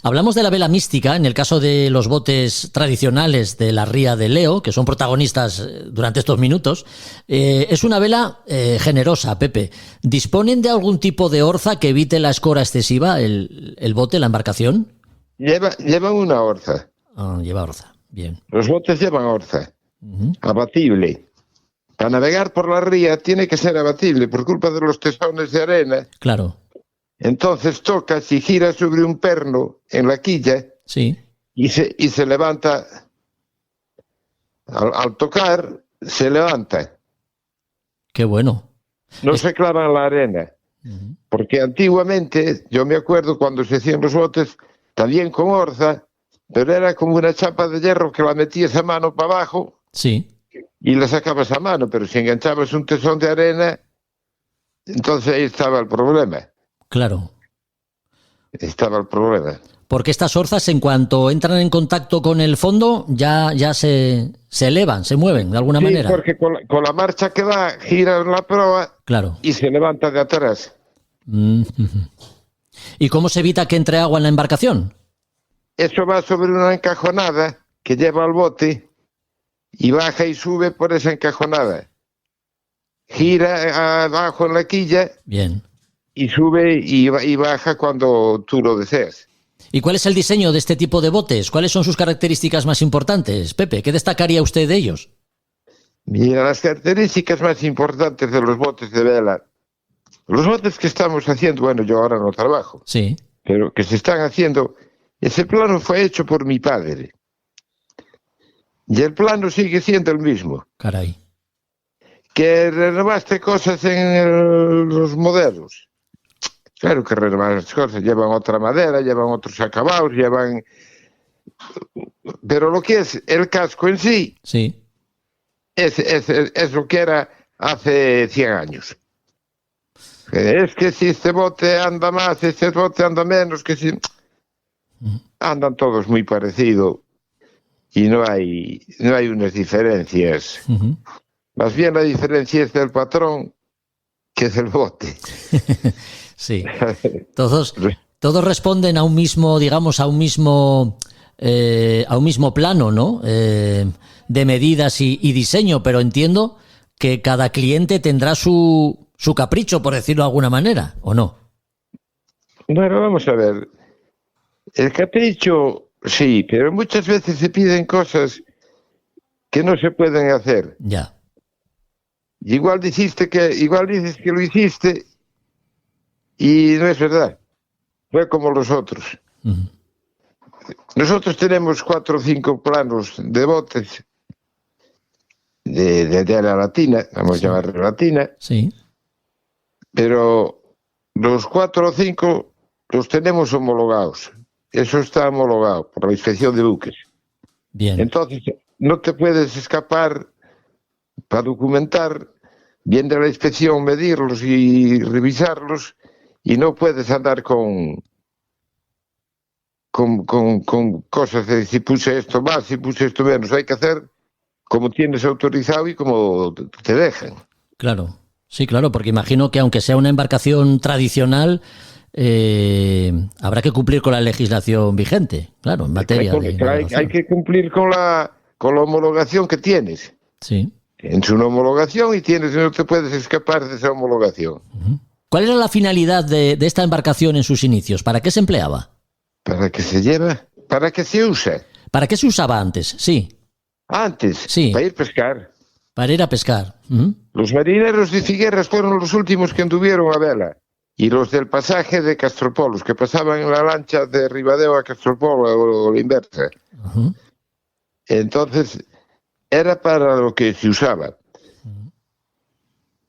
Hablamos de la vela mística en el caso de los botes tradicionales de la ría de Leo, que son protagonistas durante estos minutos. Es una vela generosa, Pepe. ¿Disponen de algún tipo de orza que evite la escora excesiva, el bote, la embarcación? Llevan una orza. Ah, lleva orza, bien. Los botes llevan orza. Ujú. Abatible. Para navegar por la ría tiene que ser abatible por culpa de los tesones de arena. Claro, Entonces tocas y giras sobre un perno en la quilla sí. y se levanta. Al tocar, se levanta. Qué bueno. No se clava en la arena. Porque antiguamente, yo me acuerdo cuando se hacían los botes, también con orza, pero era como una chapa de hierro que la metías a mano para abajo Sí, y la sacabas a mano, pero si enganchabas un tesón de arena, entonces ahí estaba el problema. claro. Estaba el problema. Porque estas orzas, en cuanto entran en contacto con el fondo, ya se elevan, se mueven de alguna Sí, manera. porque con la marcha que da, gira en la proa Claro. y se levanta de atrás. ¿Y cómo se evita que entre agua en la embarcación? Eso va sobre una encajonada que lleva al bote y baja y sube por esa encajonada. Gira abajo en la quilla Bien. y sube y baja cuando tú lo deseas. ¿Y cuál es el diseño de este tipo de botes? ¿Cuáles son sus características más importantes? Pepe, ¿qué destacaría usted de ellos? Mira, las características más importantes de los botes de vela. Los botes que estamos haciendo, bueno, yo ahora no trabajo, Sí, pero que se están haciendo, ese plano fue hecho por mi padre. Y el plano sigue siendo el mismo. caray. Que renovaste cosas en los modelos. Claro que renovar las cosas, llevan otra madera, llevan otros acabados, pero lo que es el casco en sí Sí, es lo que era hace 100 años. Es que si este bote anda más, este bote anda menos, que si... Andan todos muy parecidos y no hay unas diferencias. ujú. Más bien la diferencia es del patrón que del bote. Sí. Todos responden a un mismo, digamos, a un mismo plano, ¿no? De medidas y diseño, pero entiendo que cada cliente tendrá su capricho, por decirlo de alguna manera, ¿o no? Bueno, vamos a ver. El capricho, sí, pero muchas veces se piden cosas que no se pueden hacer. Ya, Igual dices que lo hiciste y no es verdad. fue como los otros. Nosotros tenemos 4 o 5 planos de botes de tela latina, vamos a llamarlo latina, Sí. pero los 4 o 5 los tenemos homologados. Eso está homologado por la inspección de buques. Bien. Entonces, no te puedes escapar para documentar, viene la inspección, medirlos y revisarlos, y no puedes andar con cosas de si puse esto más, si puse esto menos. Hay que hacer como tienes autorizado y como te dejan. Claro. Sí, claro, porque imagino que aunque sea una embarcación tradicional, habrá que cumplir con la legislación vigente, claro, en materia de navegación. Hay que cumplir con la homologación que tienes. Sí. En su homologación y no te puedes escapar de esa homologación. ¿Cuál era la finalidad de esta embarcación en sus inicios? ¿Para qué se empleaba? ¿Para qué se lleva? ¿Para qué se usa? ¿Para qué se usaba antes? Sí. Antes, Sí. para ir a pescar. Para ir a pescar. Los marineros de Figueras fueron los últimos que anduvieron a vela. Y los del pasaje de Castropol, los que pasaban en la lancha de Ribadeo a Castropol o la inversa. Entonces, era para lo que se usaba.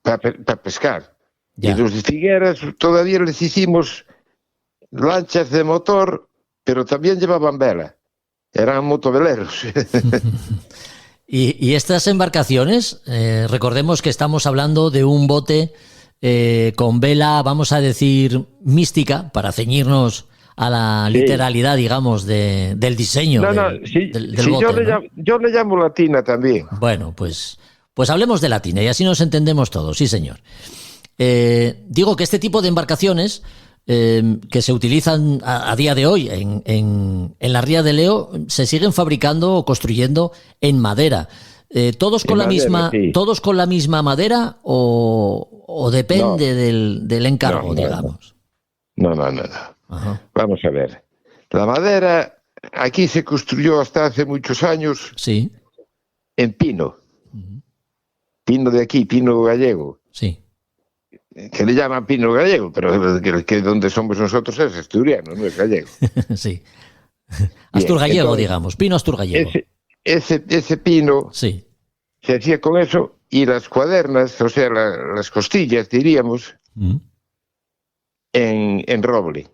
Para pescar. Ya. Y los de Figueras todavía les hicimos lanchas de motor, pero también llevaban vela. Eran motoveleros. Y estas embarcaciones, recordemos que estamos hablando de un bote con vela, vamos a decir, mística, para ceñirnos a la literalidad, digamos, del diseño del bote. Yo le llamo latina también. Bueno, pues hablemos de latina y así nos entendemos todos, sí señor. Digo que este tipo de embarcaciones que se utilizan a día de hoy en la Ría de Leo se siguen fabricando o construyendo en madera. ¿Todos con todos con la misma madera o depende del encargo, digamos? No. Ajá. Vamos a ver. La madera aquí se construyó hasta hace muchos años Sí, en pino. Pino de aquí, pino gallego. sí. Que le llaman pino gallego, pero que donde somos nosotros es asturiano, no es gallego. Sí. Asturgallego, entonces, digamos. Pino asturgallego. Ese pino Sí. se hacía con eso y las cuadernas, o sea, las costillas, diríamos, en roble.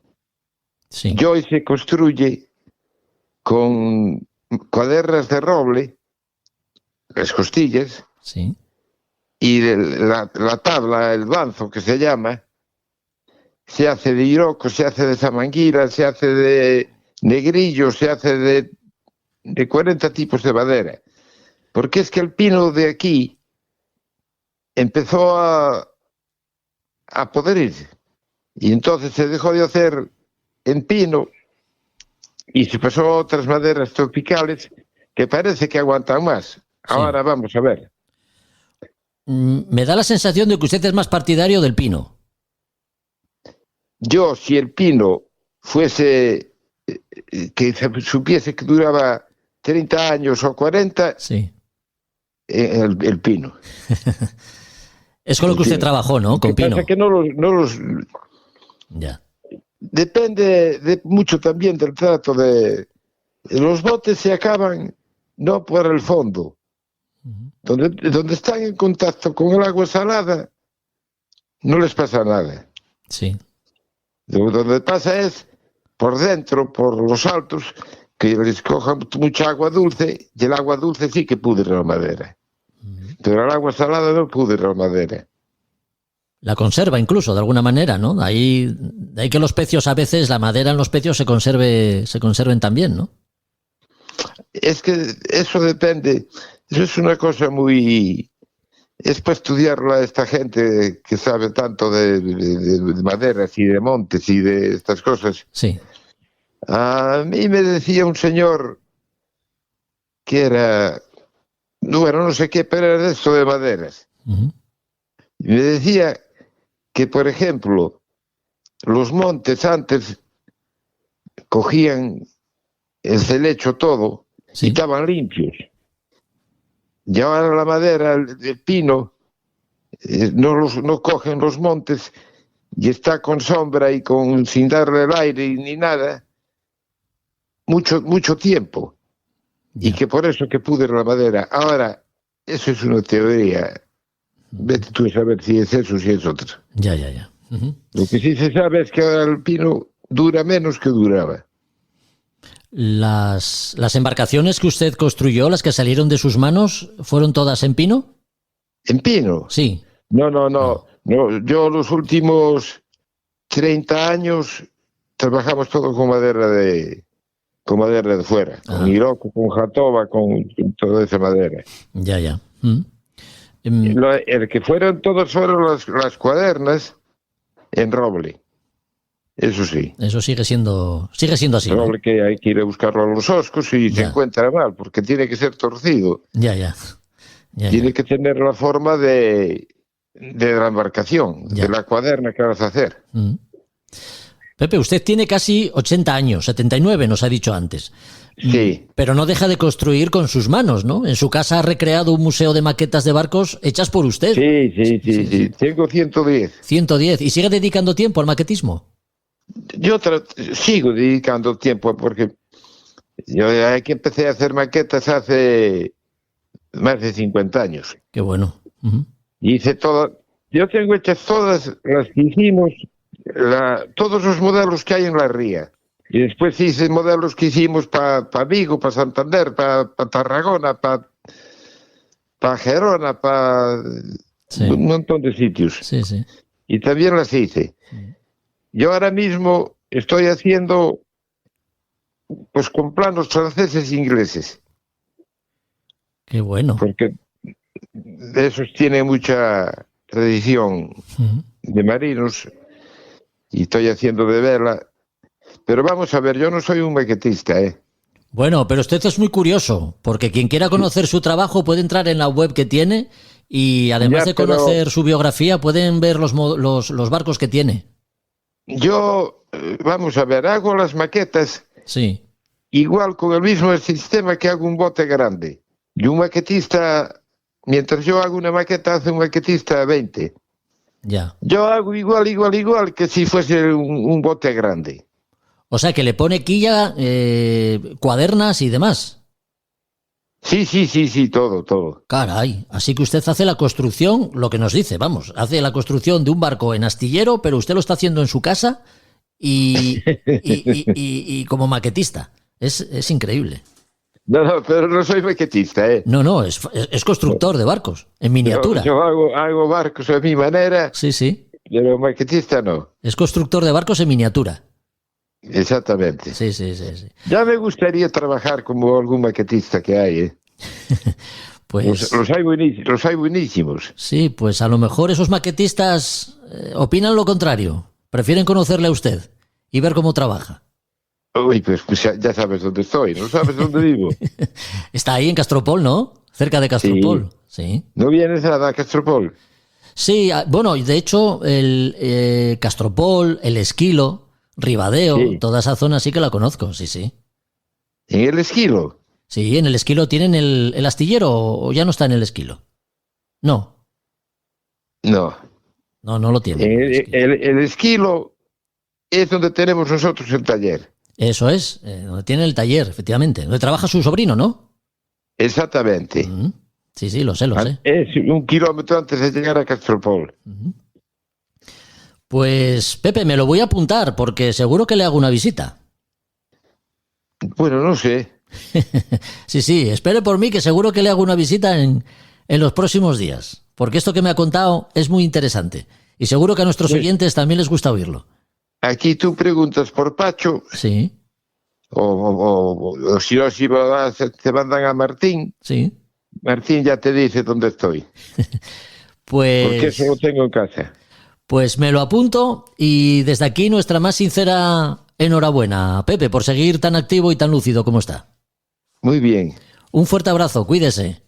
Sí. Y hoy se construye con cuadernas de roble, las costillas, Sí. y la tabla, el banzo que se llama, se hace de iroco, se hace de samanguira, se hace de negrillo, se hace de 40 tipos de madera. Porque es que el pino de aquí empezó a podrirse. Y entonces se dejó de hacer en pino y se pasó a otras maderas tropicales que parece que aguantan más. Ahora vamos a ver. Me da la sensación de que usted es más partidario del pino. Yo, si el pino fuese, que supiese que duraba 30 años o 40, Sí. el pino. Es con lo que usted trabajó, ¿no? Con pino. Pasa que no los Ya. depende de mucho también del trato de los botes se acaban no por el fondo. Donde están en contacto con el agua salada, no les pasa nada. Sí. Donde pasa es por dentro, por los altos, que les cojan mucha agua dulce, y el agua dulce sí que pudre la madera. Pero el agua salada no pudre la madera. La conserva incluso, de alguna manera, ¿no? De ahí que los pecios a veces, la madera en los pecios se conserven también, ¿no? Es que eso depende. Eso es una cosa muy... Es para estudiarlo a esta gente que sabe tanto de maderas y de montes y de estas cosas. Sí. A mí me decía un señor que era... Bueno, no sé qué, pero era de esto de maderas. Y me decía que, por ejemplo, los montes antes cogían el celecho todo y estaban limpios. Y ahora la madera, el pino, no cogen los montes y está con sombra y sin darle el aire ni nada, mucho tiempo. Y que por eso que pudre la madera. Ahora, eso es una teoría. Vete tú a saber si es eso o si es otra. Ya. Lo que sí se sabe es que ahora el pino dura menos que duraba. ¿Las embarcaciones que usted construyó, las que salieron de sus manos, fueron todas en pino? ¿En pino? Sí. No. Yo los últimos 30 años trabajamos todo con madera de fuera, con Iroko, con Jatoba, con toda esa madera. Ya. El que fueron las cuadernas en roble. Eso sí. Eso sigue siendo así, ¿no? Roble que hay que ir a buscarlo a los oscos y se encuentra mal, porque tiene que ser torcido. Ya. Tiene que tener la forma de la embarcación, de la cuaderna que vas a hacer. Pepe, usted tiene casi 80 años, 79 nos ha dicho antes. Sí. Pero no deja de construir con sus manos, ¿no? En su casa ha recreado un museo de maquetas de barcos hechas por usted. Sí. Tengo 110. 110. ¿Y sigue dedicando tiempo al maquetismo? Yo sigo dedicando tiempo porque yo aquí empecé a hacer maquetas hace más de 50 años. Qué bueno. Hice todas. Yo tengo hechas todas las que hicimos, todos los modelos que hay en la ría. Y después hice modelos que hicimos para Vigo, para Santander, para Tarragona, para Gerona, para un montón de sitios. Sí. Y también las hice. Yo ahora mismo estoy haciendo pues con planos franceses e ingleses. Qué bueno. Porque esos tienen mucha tradición de marinos y estoy haciendo de vela. Pero vamos a ver, yo no soy un maquetista, ¿eh? Bueno, pero usted es muy curioso, porque quien quiera conocer su trabajo puede entrar en la web que tiene y además de conocer su biografía pueden ver los barcos que tiene. Yo, vamos a ver, hago las maquetas igual con el mismo sistema que hago un bote grande. Y un maquetista, mientras yo hago una maqueta, hace un maquetista 20. Ya. Yo hago igual que si fuese un bote grande. O sea, que le pone quilla, cuadernas y demás. Sí, todo. Caray, así que usted hace la construcción, lo que nos dice, vamos, hace la construcción de un barco en astillero, pero usted lo está haciendo en su casa y como maquetista. Es increíble. No, pero no soy maquetista, ¿eh? No, es constructor de barcos, en miniatura. Yo hago barcos a mi manera. Sí. Pero maquetista no. Es constructor de barcos en miniatura. Exactamente. Sí. Ya me gustaría trabajar como algún maquetista que hay, ¿eh? Pues los hay buenísimos. Sí, pues a lo mejor esos maquetistas opinan lo contrario. Prefieren conocerle a usted y ver cómo trabaja. Uy, pues ya sabes dónde estoy, ¿no sabes dónde vivo? Está ahí en Castropol, ¿no? Cerca de Castropol. Sí. ¿No vienes nada a Castropol? Sí, bueno, de hecho, el Castropol, el Esquilo, Ribadeo, toda esa zona sí que la conozco, sí. ¿En el Esquilo? Sí, en el Esquilo tienen el astillero o ya no está en el Esquilo. No. No lo tienen. El Esquilo es donde tenemos nosotros el taller. Eso es, donde tiene el taller, efectivamente. Donde trabaja su sobrino, ¿no? Exactamente. Sí, lo sé. Es 1 kilómetro antes de llegar a Castropol. Pues, Pepe, me lo voy a apuntar porque seguro que le hago una visita. Bueno, no sé. Sí, espere por mí que seguro que le hago una visita en los próximos días. Porque esto que me ha contado es muy interesante. Y seguro que a nuestros oyentes también les gusta oírlo. Aquí tú preguntas por Pacho. Sí. O si no, te mandan a Martín. Sí. Martín ya te dice dónde estoy. Pues... Porque eso lo tengo en casa. Pues me lo apunto y desde aquí nuestra más sincera enhorabuena, Pepe, por seguir tan activo y tan lúcido como está. Muy bien. Un fuerte abrazo, cuídese.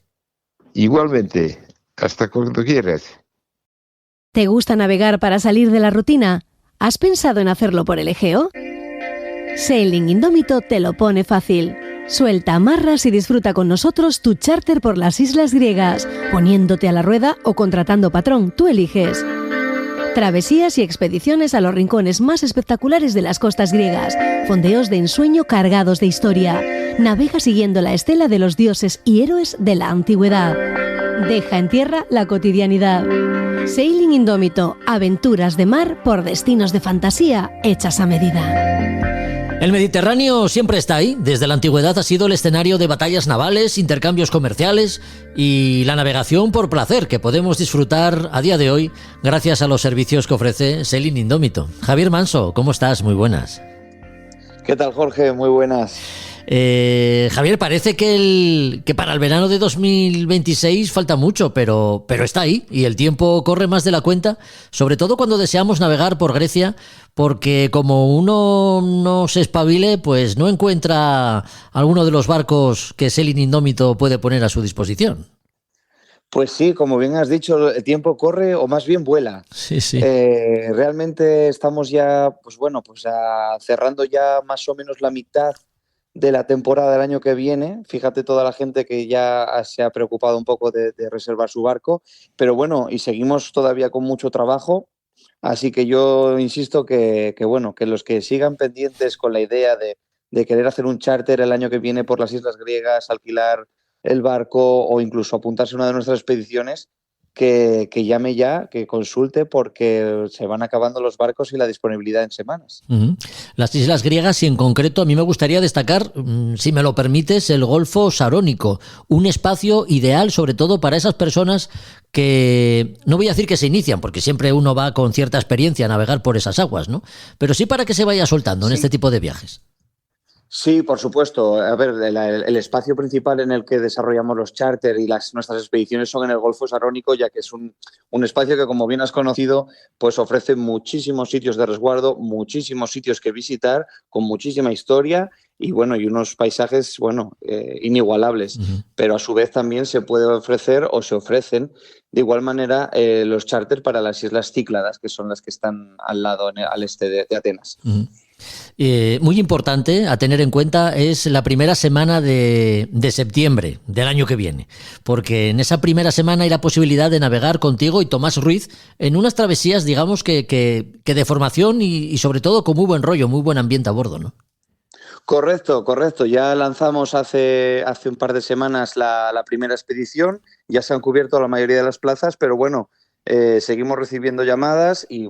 Igualmente, hasta cuando quieras. ¿Te gusta navegar para salir de la rutina? ¿Has pensado en hacerlo por el Egeo? Sailing Indómito te lo pone fácil. Suelta amarras y disfruta con nosotros tu charter por las islas griegas, poniéndote a la rueda o contratando patrón, tú eliges. Travesías y expediciones a los rincones más espectaculares de las costas griegas, fondeos de ensueño cargados de historia. Navega siguiendo la estela de los dioses y héroes de la antigüedad. Deja en tierra la cotidianidad. Sailing Indómito, aventuras de mar por destinos de fantasía hechas a medida. El Mediterráneo siempre está ahí. Desde la antigüedad ha sido el escenario de batallas navales, intercambios comerciales y la navegación por placer que podemos disfrutar a día de hoy gracias a los servicios que ofrece Sailing Indómito. Javier Manso, ¿cómo estás? Muy buenas. ¿Qué tal, Jorge? Muy buenas. Javier, parece que para el verano de 2026 falta mucho, pero está ahí y el tiempo corre más de la cuenta, sobre todo cuando deseamos navegar por Grecia, porque como uno no se espabile, pues no encuentra alguno de los barcos que Sailing Indómito puede poner a su disposición. Pues sí, como bien has dicho, el tiempo corre o más bien vuela. Sí, sí. Realmente estamos ya, cerrando ya más o menos la mitad de la temporada del año que viene. Fíjate toda la gente que ya se ha preocupado un poco de reservar su barco, pero bueno, y seguimos todavía con mucho trabajo, así que yo insisto que los que sigan pendientes con la idea de querer hacer un charter el año que viene por las islas griegas, alquilar el barco o incluso apuntarse a una de nuestras expediciones, que llame ya, que consulte, porque se van acabando los barcos y la disponibilidad en semanas. Uh-huh. Las islas griegas y en concreto a mí me gustaría destacar, si me lo permites, el Golfo Sarónico, un espacio ideal sobre todo para esas personas que, no voy a decir que se inician, porque siempre uno va con cierta experiencia a navegar por esas aguas, ¿no? Pero sí para que se vaya soltando en este tipo de viajes. Sí, por supuesto. A ver, el espacio principal en el que desarrollamos los charter y nuestras expediciones son en el Golfo Sarónico, ya que es un espacio que, como bien has conocido, pues ofrece muchísimos sitios de resguardo, muchísimos sitios que visitar, con muchísima historia y unos paisajes inigualables. Uh-huh. Pero a su vez también se puede ofrecer o se ofrecen de igual manera los charter para las Islas Cícladas, que son las que están al lado, al este de Atenas. Uh-huh. Muy importante a tener en cuenta es la primera semana de septiembre del año que viene, porque en esa primera semana hay la posibilidad de navegar contigo y Tomás Ruiz en unas travesías, digamos que de formación y sobre todo con muy buen rollo, muy buen ambiente a bordo, ¿no? Correcto. Ya lanzamos hace un par de semanas la primera expedición, ya se han cubierto la mayoría de las plazas, pero seguimos recibiendo llamadas y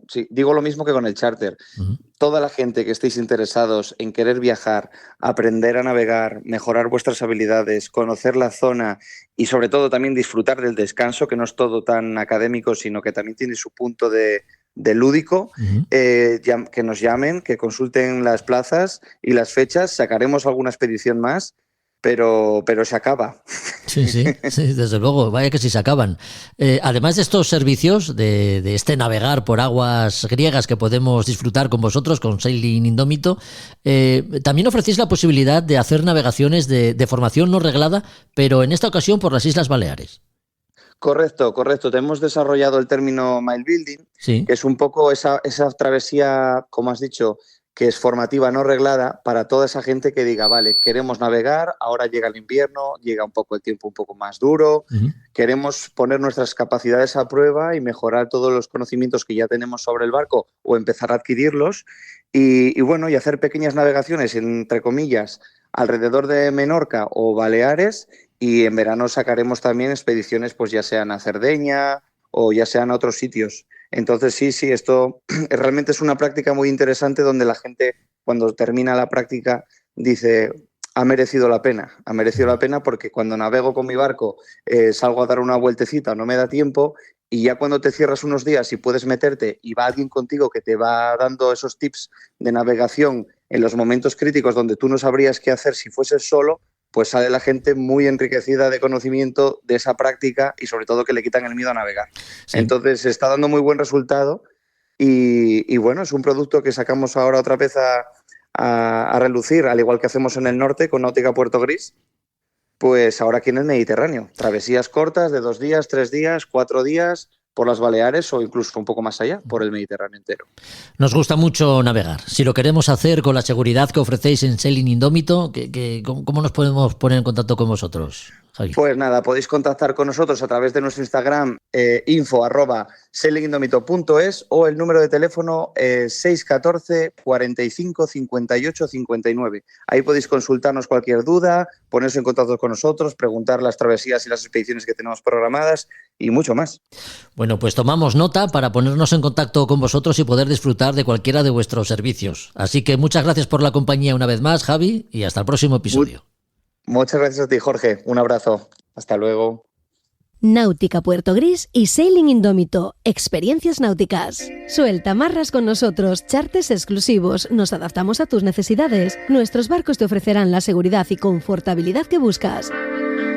sí, digo lo mismo que con el charter. Uh-huh. Toda la gente que estéis interesados en querer viajar, aprender a navegar, mejorar vuestras habilidades, conocer la zona y sobre todo también disfrutar del descanso, que no es todo tan académico, sino que también tiene su punto de lúdico, uh-huh. Que nos llamen, que consulten las plazas y las fechas. Sacaremos alguna expedición más, pero se acaba. Sí, desde luego, vaya que sí se acaban. Además de estos servicios, de este navegar por aguas griegas que podemos disfrutar con vosotros, con Sailing Indómito, también ofrecéis la posibilidad de hacer navegaciones de formación no reglada, pero en esta ocasión por las Islas Baleares. Correcto. Hemos desarrollado el término Mile Building, sí, que es un poco esa travesía, como has dicho, que es formativa no reglada para toda esa gente que diga, vale, queremos navegar, ahora llega el invierno, llega un poco el tiempo un poco más duro, uh-huh. Queremos poner nuestras capacidades a prueba y mejorar todos los conocimientos que ya tenemos sobre el barco o empezar a adquirirlos y hacer pequeñas navegaciones, entre comillas, alrededor de Menorca o Baleares, y en verano sacaremos también expediciones, pues ya sean a Cerdeña o ya sean a otros sitios. Entonces sí, esto realmente es una práctica muy interesante donde la gente cuando termina la práctica dice, ha merecido la pena porque cuando navego con mi barco salgo a dar una vueltecita, no me da tiempo y ya cuando te cierras unos días y puedes meterte y va alguien contigo que te va dando esos tips de navegación en los momentos críticos donde tú no sabrías qué hacer si fueses solo, pues sale la gente muy enriquecida de conocimiento de esa práctica y sobre todo que le quitan el miedo a navegar. Sí. Entonces está dando muy buen resultado y es un producto que sacamos ahora otra vez a relucir, al igual que hacemos en el norte con Náutica Puerto Gris, pues ahora aquí en el Mediterráneo. Travesías cortas de 2 días, 3 días, 4 días por las Baleares o incluso un poco más allá, por el Mediterráneo entero. Nos gusta mucho navegar. Si lo queremos hacer con la seguridad que ofrecéis en Sailing Indómito, ¿cómo nos podemos poner en contacto con vosotros, Javi. Pues nada, podéis contactar con nosotros a través de nuestro Instagram, info@sailingindomito.es, o el número de teléfono 614 45 58 59. Ahí podéis consultarnos cualquier duda, poneros en contacto con nosotros, preguntar las travesías y las expediciones que tenemos programadas y mucho más. Bueno, pues tomamos nota para ponernos en contacto con vosotros y poder disfrutar de cualquiera de vuestros servicios. Así que muchas gracias por la compañía una vez más, Javi, y hasta el próximo episodio. Muchas gracias a ti, Jorge. Un abrazo. Hasta luego. Náutica Puerto Gris y Sailing Indómito, experiencias náuticas. Suelta amarras con nosotros, charters exclusivos, nos adaptamos a tus necesidades. Nuestros barcos te ofrecerán la seguridad y confortabilidad que buscas.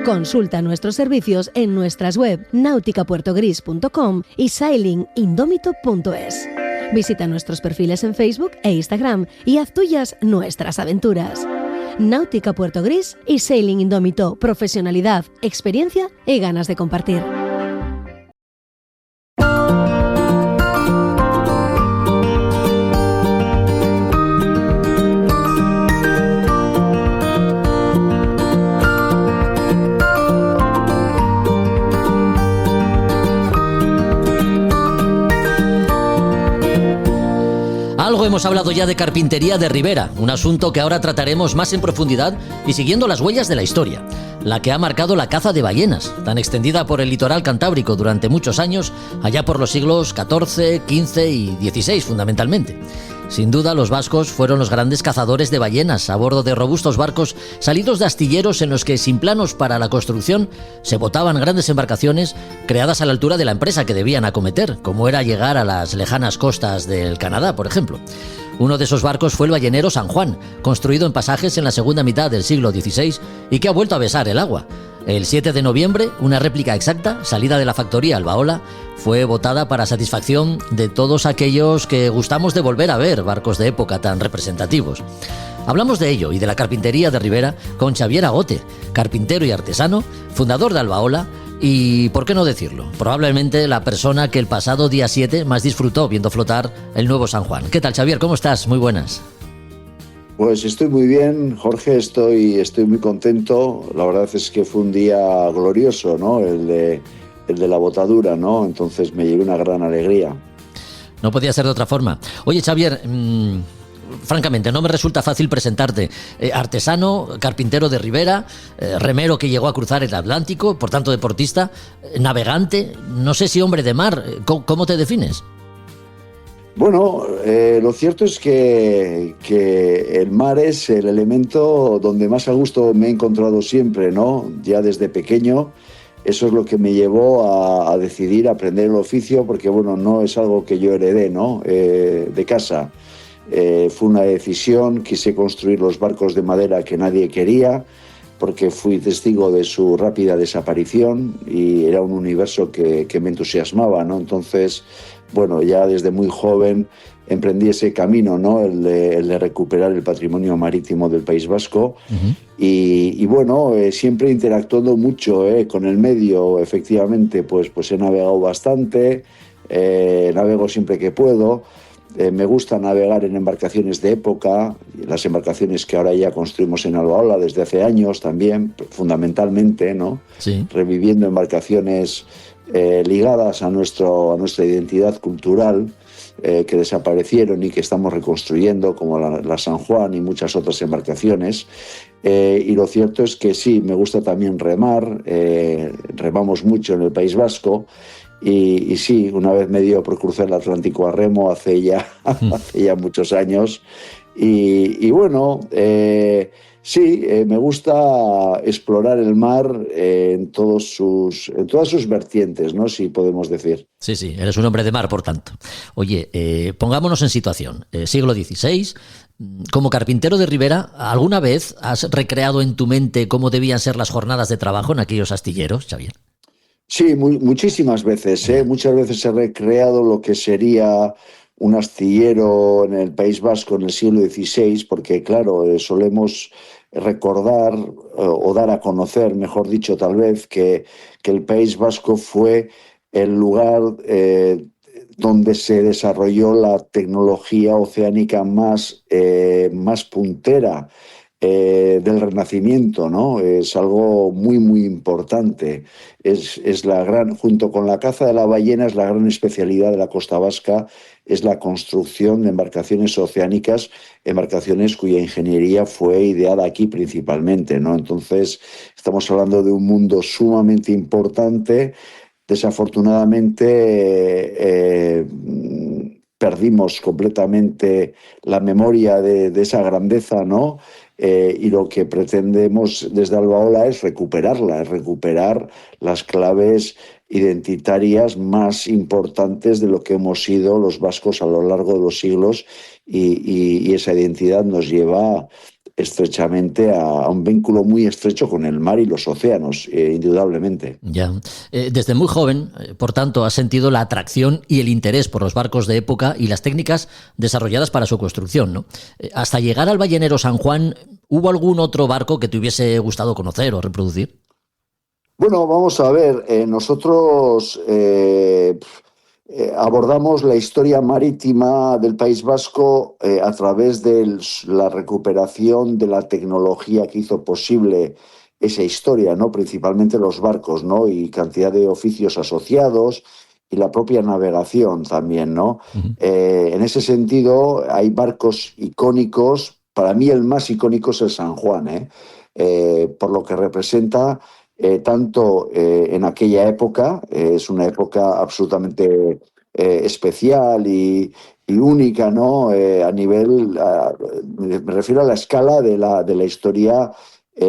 Consulta nuestros servicios en nuestras web nauticapuertogris.com y sailingindómito.es. Visita nuestros perfiles en Facebook e Instagram y haz tuyas nuestras aventuras. Náutica Puerto Gris y Sailing Indómito, profesionalidad, experiencia y ganas de compartir. Algo hemos hablado ya de carpintería de ribera, un asunto que ahora trataremos más en profundidad y siguiendo las huellas de la historia, la que ha marcado la caza de ballenas, tan extendida por el litoral cantábrico durante muchos años, allá por los siglos XIV, XV y XVI fundamentalmente. Sin duda, los vascos fueron los grandes cazadores de ballenas a bordo de robustos barcos salidos de astilleros en los que, sin planos para la construcción, se botaban grandes embarcaciones creadas a la altura de la empresa que debían acometer, como era llegar a las lejanas costas del Canadá, por ejemplo. Uno de esos barcos fue el ballenero San Juan, construido en Pasajes en la segunda mitad del siglo XVI y que ha vuelto a besar el agua. El 7 de noviembre, una réplica exacta, salida de la factoría Albaola, fue botada para satisfacción de todos aquellos que gustamos de volver a ver barcos de época tan representativos. Hablamos de ello y de la carpintería de ribera con Xavier Agote, carpintero y artesano, fundador de Albaola y, ¿por qué no decirlo?, probablemente la persona que el pasado día 7 más disfrutó viendo flotar el nuevo San Juan. ¿Qué tal, Xavier? ¿Cómo estás? Muy buenas. Pues estoy muy bien, Jorge, estoy muy contento. La verdad es que fue un día glorioso, ¿no? El de la botadura, ¿no? Entonces me llevé una gran alegría. No podía ser de otra forma. Oye, Xavier, francamente, no me resulta fácil presentarte. Artesano, carpintero de ribera, remero que llegó a cruzar el Atlántico, por tanto deportista, navegante, no sé si hombre de mar. ¿Cómo te defines? Bueno, lo cierto es que el mar es el elemento donde más a gusto me he encontrado siempre, ¿no? Ya desde pequeño, eso es lo que me llevó a decidir aprender el oficio, porque bueno, no es algo que yo heredé, ¿no? De casa. Fue una decisión, quise construir los barcos de madera que nadie quería, porque fui testigo de su rápida desaparición y era un universo que me entusiasmaba, ¿no? Entonces, bueno, ya desde muy joven emprendí ese camino, ¿no? El de recuperar el patrimonio marítimo del País Vasco. Uh-huh. Y bueno, siempre interactuando mucho con el medio, efectivamente, pues he navegado bastante, navego siempre que puedo. Me gusta navegar en embarcaciones de época, las embarcaciones que ahora ya construimos en Albaola desde hace años también, fundamentalmente, ¿no? Sí. Reviviendo embarcaciones ligadas a nuestra identidad cultural, que desaparecieron y que estamos reconstruyendo, como la San Juan y muchas otras embarcaciones. Y lo cierto es que sí, me gusta también remar, remamos mucho en el País Vasco. Y sí, una vez me dio por cruzar el Atlántico a remo hace ya muchos años. Y bueno, sí, me gusta explorar el mar en todas sus vertientes, ¿no? Si podemos decir. Sí, eres un hombre de mar, por tanto. Oye, pongámonos en situación. Siglo XVI, como carpintero de ribera, ¿alguna vez has recreado en tu mente cómo debían ser las jornadas de trabajo en aquellos astilleros, Xavier? Sí, muchísimas veces. Muchas veces he recreado lo que sería un astillero en el País Vasco en el siglo XVI, porque claro, solemos recordar o dar a conocer, mejor dicho tal vez, que el País Vasco fue el lugar donde se desarrolló la tecnología oceánica más puntera. del Renacimiento, ¿no? Es algo muy, muy importante. Es la gran, junto con la caza de la ballena, es la gran especialidad de la costa vasca, es la construcción de embarcaciones oceánicas, embarcaciones cuya ingeniería fue ideada aquí principalmente, ¿no? Entonces, estamos hablando de un mundo sumamente importante. Desafortunadamente, perdimos completamente la memoria de esa grandeza, ¿no? Y lo que pretendemos desde Albaola es recuperarla, es recuperar las claves identitarias más importantes de lo que hemos sido los vascos a lo largo de los siglos, y esa identidad nos lleva estrechamente a un vínculo muy estrecho con el mar y los océanos, indudablemente. Ya. Desde muy joven, por tanto, has sentido la atracción y el interés por los barcos de época y las técnicas desarrolladas para su construcción, ¿no? Hasta llegar al ballenero San Juan, ¿hubo algún otro barco que te hubiese gustado conocer o reproducir? Bueno, vamos a ver, nosotros abordamos la historia marítima del País Vasco a través de la recuperación de la tecnología que hizo posible esa historia, ¿no? Principalmente los barcos, ¿no? Y cantidad de oficios asociados y la propia navegación también, ¿no? Uh-huh. En ese sentido, hay barcos icónicos. Para mí el más icónico es el San Juan, por lo que representa tanto en aquella época, es una época absolutamente especial y única, ¿no? A nivel, me refiero a la escala de la historia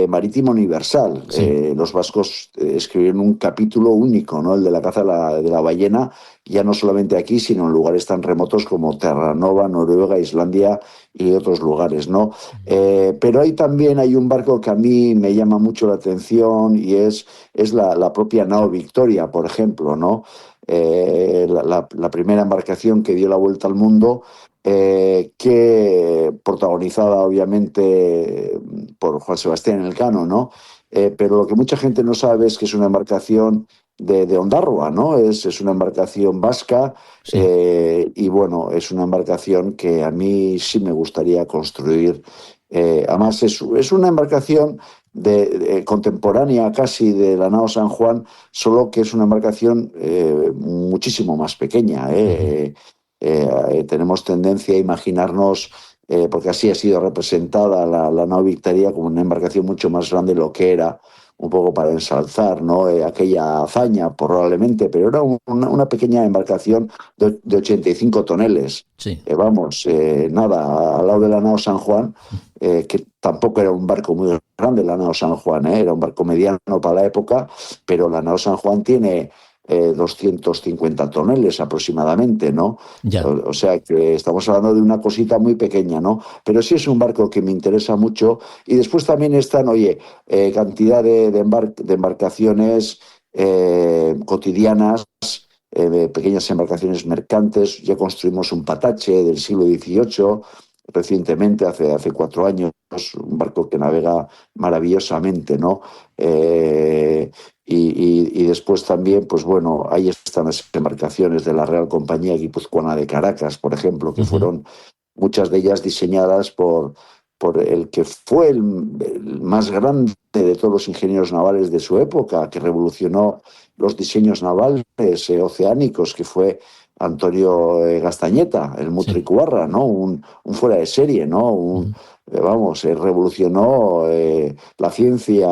marítima universal. Sí. Los vascos escribieron un capítulo único, ¿no? El de la caza de la ballena, ya no solamente aquí, sino en lugares tan remotos como Terranova, Noruega, Islandia y otros lugares, ¿no? Pero ahí también hay un barco que a mí me llama mucho la atención, y es la propia nao Victoria, por ejemplo, ¿no? La primera embarcación que dio la vuelta al mundo, que protagonizada obviamente por Juan Sebastián Elcano, ¿no? Pero lo que mucha gente no sabe es que es una embarcación de Ondarroa, ¿no? Es una embarcación vasca, Sí. Y bueno, es una embarcación que a mí sí me gustaría construir. Además, es una embarcación contemporánea casi de la nao San Juan, solo que es una embarcación muchísimo más pequeña. Tenemos tendencia a imaginarnos, porque así ha sido representada la nao Victoria, como una embarcación mucho más grande de lo que era, un poco para ensalzar, ¿no? Aquella hazaña probablemente, pero era una pequeña embarcación de 85 toneles. Sí. Vamos, nada, al lado de la nao San Juan, que tampoco era un barco muy grande la nao San Juan, era un barco mediano para la época, pero la nao San Juan tiene 250 toneles aproximadamente, ¿no? Ya. O sea que estamos hablando de una cosita muy pequeña, ¿no? Pero sí es un barco que me interesa mucho. Y después también están, cantidad de embarcaciones cotidianas, pequeñas embarcaciones mercantes. Ya construimos un Patache del siglo XVIII recientemente, hace 4 años, un barco que navega maravillosamente, ¿no? Y después también, pues bueno, ahí están las embarcaciones de la Real Compañía Guipuzcoana de Caracas, por ejemplo, que fueron muchas de ellas diseñadas por el que fue el más grande de todos los ingenieros navales de su época, que revolucionó los diseños navales oceánicos, que fue Antonio Gastañeta, el Mutricuarra, ¿no? Un fuera de serie, ¿no? Revolucionó la ciencia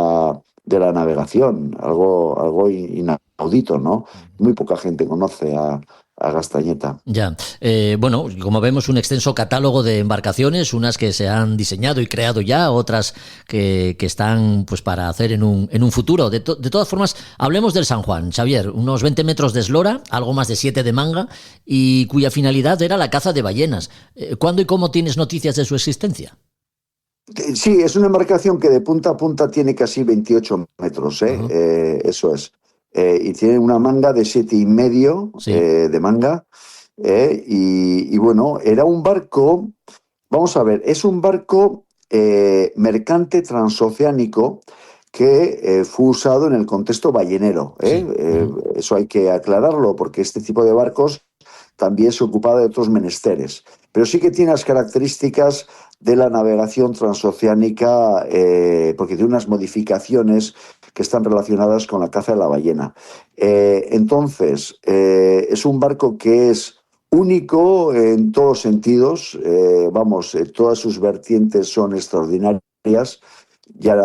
de la navegación, algo inaudito, ¿no? Muy poca gente conoce a Gastañeta. Ya. Bueno, como vemos, un extenso catálogo de embarcaciones, unas que se han diseñado y creado ya, otras que están pues para hacer en un futuro. De todas formas, hablemos del San Juan, Xavier, unos 20 metros de eslora, algo más de 7 de manga, y cuya finalidad era la caza de ballenas. ¿Cuándo y cómo tienes noticias de su existencia? Sí, es una embarcación que de punta a punta tiene casi 28 metros, eso es. Y tiene una manga de 7,5 Sí. De manga. Y bueno, era un barco, vamos a ver, es un barco mercante transoceánico que fue usado en el contexto ballenero. Sí. Eso hay que aclararlo, porque este tipo de barcos también se ocupaba de otros menesteres. Pero sí que tiene las características de la navegación transoceánica, porque tiene unas modificaciones que están relacionadas con la caza de la ballena. Entonces, es un barco que es único en todos sentidos, todas sus vertientes son extraordinarias. Ya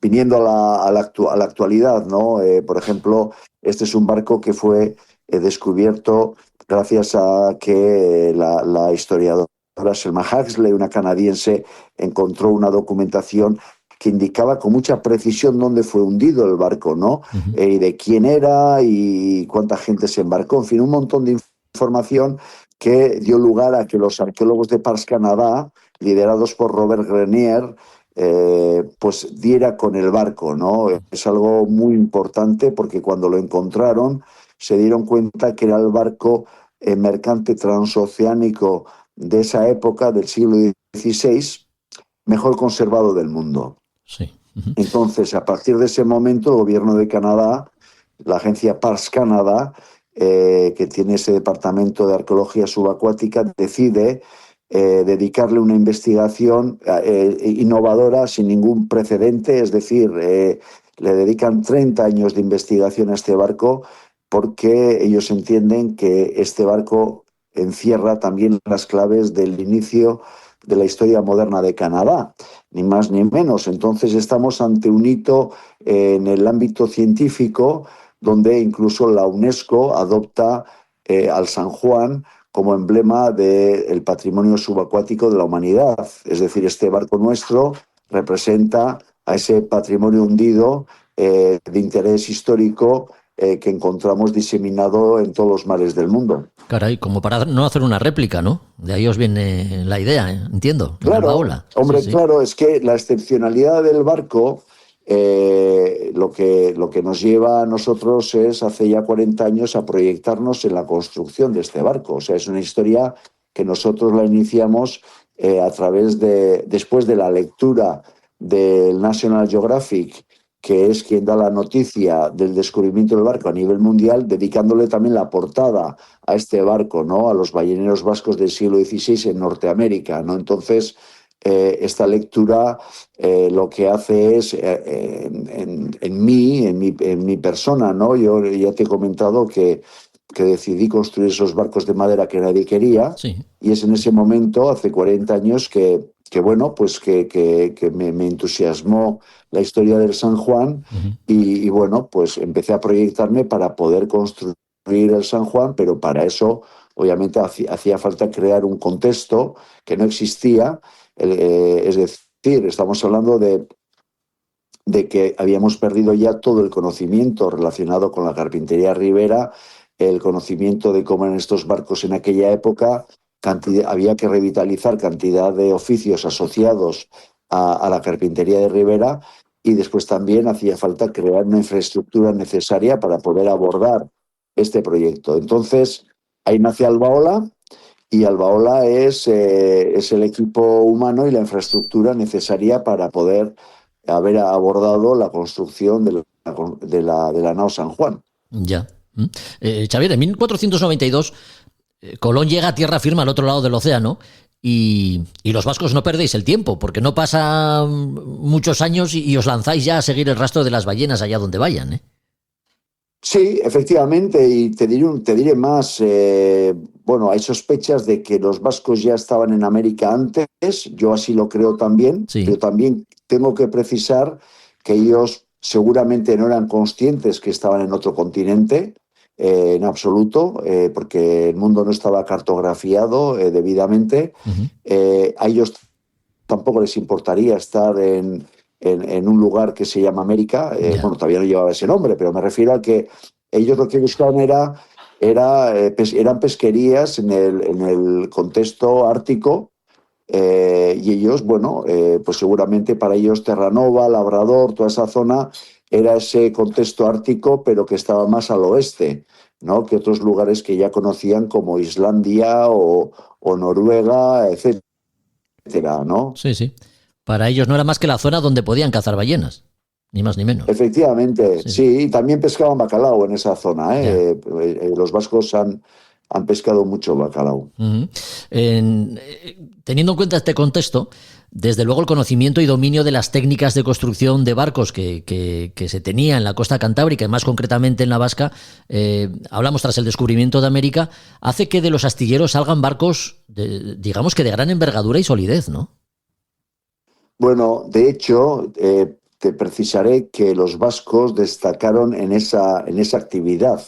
viniendo a la actualidad, ¿no? Por ejemplo, este es un barco que fue descubierto gracias a que la historiadora Selma Huxley, una canadiense, encontró una documentación que indicaba con mucha precisión dónde fue hundido el barco, ¿no? Y de quién era y cuánta gente se embarcó. En fin, un montón de información que dio lugar a que los arqueólogos de Parcs Canadá, liderados por Robert Grenier, pues diera con el barco, ¿no? Es algo muy importante porque cuando lo encontraron se dieron cuenta que era el barco mercante transoceánico de esa época, del siglo XVI, mejor conservado del mundo. Sí. Entonces, a partir de ese momento, el gobierno de Canadá, la agencia Parcs Canada, que tiene ese departamento de arqueología subacuática, decide dedicarle una investigación innovadora sin ningún precedente, es decir, le dedican 30 años de investigación a este barco porque ellos entienden que este barco encierra también las claves del inicio de la historia moderna de Canadá, ni más ni menos. Entonces estamos ante un hito en el ámbito científico donde incluso la UNESCO adopta al San Juan como emblema del patrimonio subacuático de la humanidad. Es decir, este barco nuestro representa a ese patrimonio hundido de interés histórico que encontramos diseminado en todos los mares del mundo. Caray, como para no hacer una réplica, ¿no? De ahí os viene la idea, entiendo. Claro, hombre, sí. Claro, es que la excepcionalidad del barco, lo que nos lleva a nosotros es, hace ya 40 años, a proyectarnos en la construcción de este barco. O sea, es una historia que nosotros la iniciamos a través después de la lectura del National Geographic, que es quien da la noticia del descubrimiento del barco a nivel mundial, dedicándole también la portada a este barco, ¿no? A los balleneros vascos del siglo XVI en Norteamérica, ¿no? Entonces, esta lectura lo que hace es, en mi persona, ¿no? Yo ya te he comentado que decidí construir esos barcos de madera que nadie quería, sí. Y es en ese momento, hace 40 años, que me entusiasmó la historia del San Juan. Y bueno, pues empecé a proyectarme para poder construir el San Juan, pero para eso obviamente hacía falta crear un contexto que no existía, es decir, estamos hablando de que habíamos perdido ya todo el conocimiento relacionado con la carpintería ribera, el conocimiento de cómo eran estos barcos en aquella época. Había que revitalizar cantidad de oficios asociados a la carpintería de ribera, y después también hacía falta crear una infraestructura necesaria para poder abordar este proyecto. Entonces, ahí nace Albaola, y Albaola es el equipo humano y la infraestructura necesaria para poder haber abordado la construcción de la nao San Juan. Ya. Xavier, en 1492 Colón llega a tierra firme al otro lado del océano y los vascos no perdéis el tiempo, porque no pasan muchos años y os lanzáis ya a seguir el rastro de las ballenas allá donde vayan, ¿eh? Sí, efectivamente, y te diré más. Hay sospechas de que los vascos ya estaban en América antes, yo así lo creo también, sí. Pero también tengo que precisar que ellos seguramente no eran conscientes que estaban en otro continente, en absoluto, porque el mundo no estaba cartografiado debidamente. A ellos tampoco les importaría estar en un lugar que se llama América. Todavía no llevaba ese nombre, pero me refiero a que ellos lo que buscaban eran pesquerías en el contexto ártico, y ellos, pues seguramente para ellos Terranova, Labrador, toda esa zona era ese contexto ártico, pero que estaba más al oeste, ¿no? Que otros lugares que ya conocían como Islandia o Noruega, etcétera, ¿no? Sí, sí. Para ellos no era más que la zona donde podían cazar ballenas, ni más ni menos. Efectivamente, sí. Y también pescaban bacalao en esa zona, ¿eh? Los vascos han han pescado mucho bacalao. Teniendo en cuenta este contexto, desde luego el conocimiento y dominio de las técnicas de construcción de barcos que se tenía en la costa cantábrica y más concretamente en la vasca, hablamos tras el descubrimiento de América, hace que de los astilleros salgan barcos, digamos que de gran envergadura y solidez, ¿no? Bueno, de hecho, te precisaré que los vascos destacaron en esa actividad.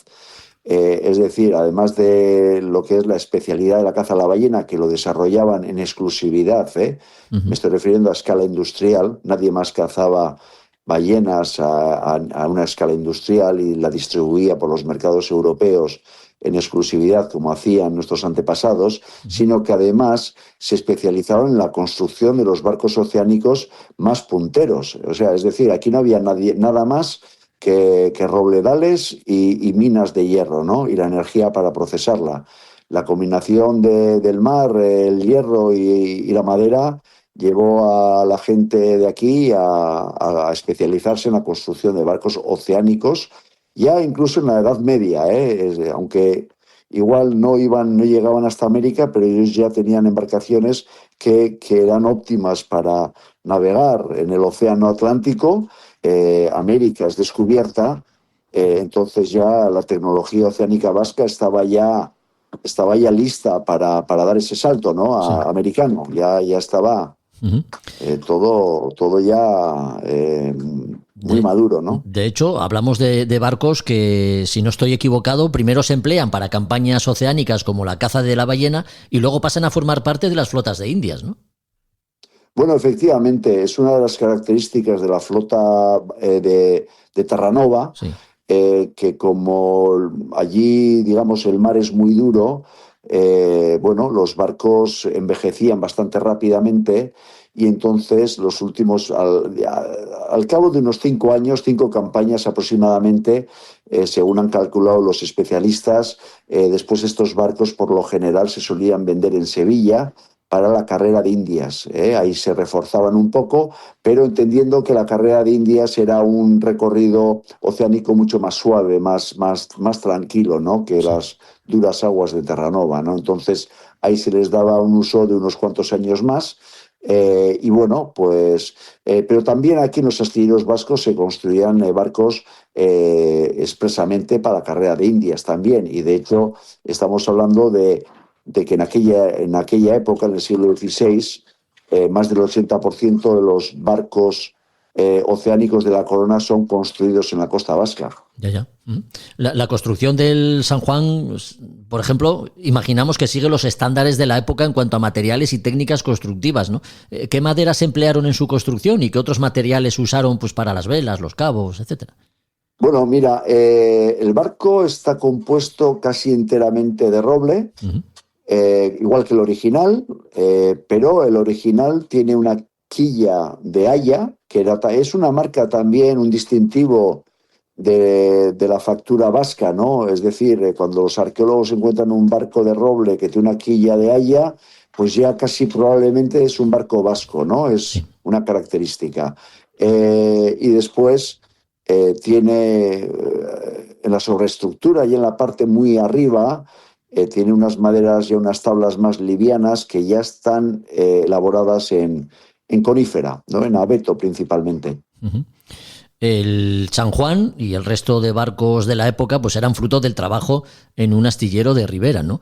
Es decir, además de lo que es la especialidad de la caza a la ballena, que lo desarrollaban en exclusividad, me estoy refiriendo a escala industrial, nadie más cazaba ballenas a una escala industrial y la distribuía por los mercados europeos en exclusividad como hacían nuestros antepasados, sino que además se especializaron en la construcción de los barcos oceánicos más punteros. O sea, es decir, aquí no había nada más que robledales y minas de hierro, ¿no? Y la energía para procesarla. La combinación del mar, el hierro y la madera llevó a la gente de aquí a especializarse en la construcción de barcos oceánicos, ya incluso en la Edad Media, aunque igual no llegaban hasta América, pero ellos ya tenían embarcaciones que eran óptimas para navegar en el Océano Atlántico. América es descubierta, entonces ya la tecnología oceánica vasca estaba ya lista para dar ese salto, ¿no? Americano, ya estaba todo ya muy maduro, ¿no? De hecho, hablamos de barcos que, si no estoy equivocado, primero se emplean para campañas oceánicas como la caza de la ballena y luego pasan a formar parte de las flotas de Indias, ¿no? Bueno, efectivamente, es una de las características de la flota de Terranova, sí. Que como allí, digamos, el mar es muy duro, los barcos envejecían bastante rápidamente y entonces los últimos, al cabo de unos 5 años, 5 campañas aproximadamente, según han calculado los especialistas, después estos barcos por lo general se solían vender en Sevilla para la carrera de Indias. Ahí se reforzaban un poco, pero entendiendo que la carrera de Indias era un recorrido oceánico mucho más suave, más tranquilo, ¿no? Que las duras aguas de Terranova, ¿no? Entonces ahí se les daba un uso de unos cuantos años más. Pero también aquí en los astilleros vascos se construían barcos expresamente para la carrera de Indias también, y de hecho estamos hablando de que en aquella época, en el siglo XVI, más del 80% de los barcos oceánicos de la corona son construidos en la costa vasca. Ya. La construcción del San Juan, por ejemplo, imaginamos que sigue los estándares de la época en cuanto a materiales y técnicas constructivas, ¿no? ¿Qué maderas se emplearon en su construcción y qué otros materiales usaron, pues, para las velas, los cabos, etcétera? Bueno, mira, el barco está compuesto casi enteramente de roble, igual que el original, pero el original tiene una quilla de haya, que es una marca también, un distintivo de la factura vasca, ¿no? Es decir, cuando los arqueólogos encuentran un barco de roble que tiene una quilla de haya, pues ya casi probablemente es un barco vasco, ¿no? Es una característica. Y después tiene en la sobreestructura y en la parte muy arriba, tiene unas maderas y unas tablas más livianas que ya están elaboradas en conífera, ¿no? En abeto principalmente. El San Juan y el resto de barcos de la época pues eran fruto del trabajo en un astillero de Ribera, ¿no?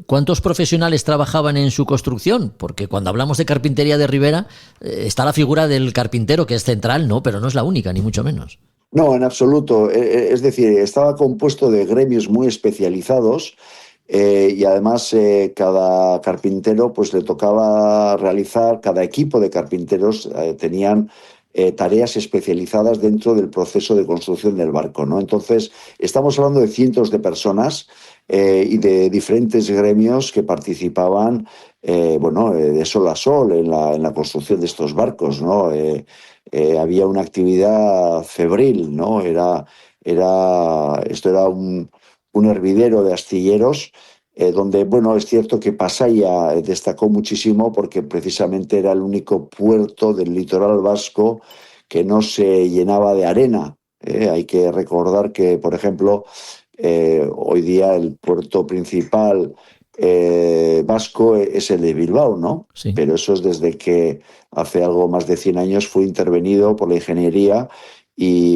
¿Cuántos profesionales trabajaban en su construcción? Porque cuando hablamos de carpintería de Ribera está la figura del carpintero, que es central, ¿no? Pero no es la única, ni mucho menos. No, en absoluto. Es decir, estaba compuesto de gremios muy especializados. Y además cada carpintero pues le tocaba realizar, cada equipo de carpinteros tenían tareas especializadas dentro del proceso de construcción del barco, ¿no? Entonces estamos hablando de cientos de personas y de diferentes gremios que participaban de sol a sol en la construcción de estos barcos, ¿no? Había una actividad febril, ¿no? Esto era un hervidero de astilleros, donde, es cierto que Pasaia destacó muchísimo porque precisamente era el único puerto del litoral vasco que no se llenaba de arena. Hay que recordar que, por ejemplo, Hoy día el puerto principal vasco es el de Bilbao, ¿no? Sí. Pero eso es desde que hace algo más de 100 años fue intervenido por la ingeniería,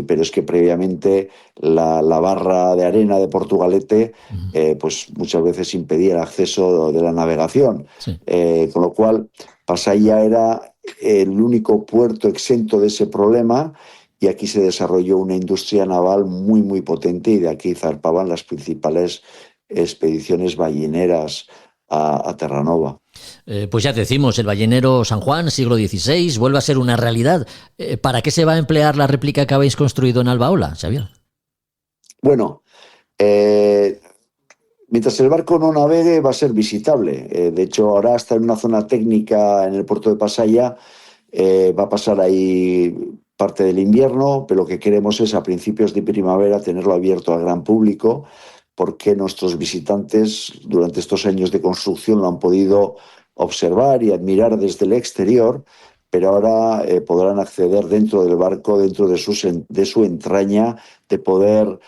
pero es que previamente la barra de arena de Portugalete pues muchas veces impedía el acceso de la navegación. Sí. Con lo cual, Pasaia era el único puerto exento de ese problema, y aquí se desarrolló una industria naval muy, muy potente, y de aquí zarpaban las principales expediciones balleneras a Terranova. Pues ya decimos, el ballenero San Juan, siglo XVI, vuelve a ser una realidad. ¿Para qué se va a emplear la réplica que habéis construido en Albaola, Xavier? Bueno, mientras el barco no navegue va a ser visitable. De hecho, ahora está en una zona técnica en el puerto de Pasaia. Va a pasar ahí parte del invierno, pero lo que queremos es a principios de primavera tenerlo abierto al gran público, porque nuestros visitantes durante estos años de construcción lo han podido observar y admirar desde el exterior, pero ahora podrán acceder dentro del barco, dentro de su entraña, de poder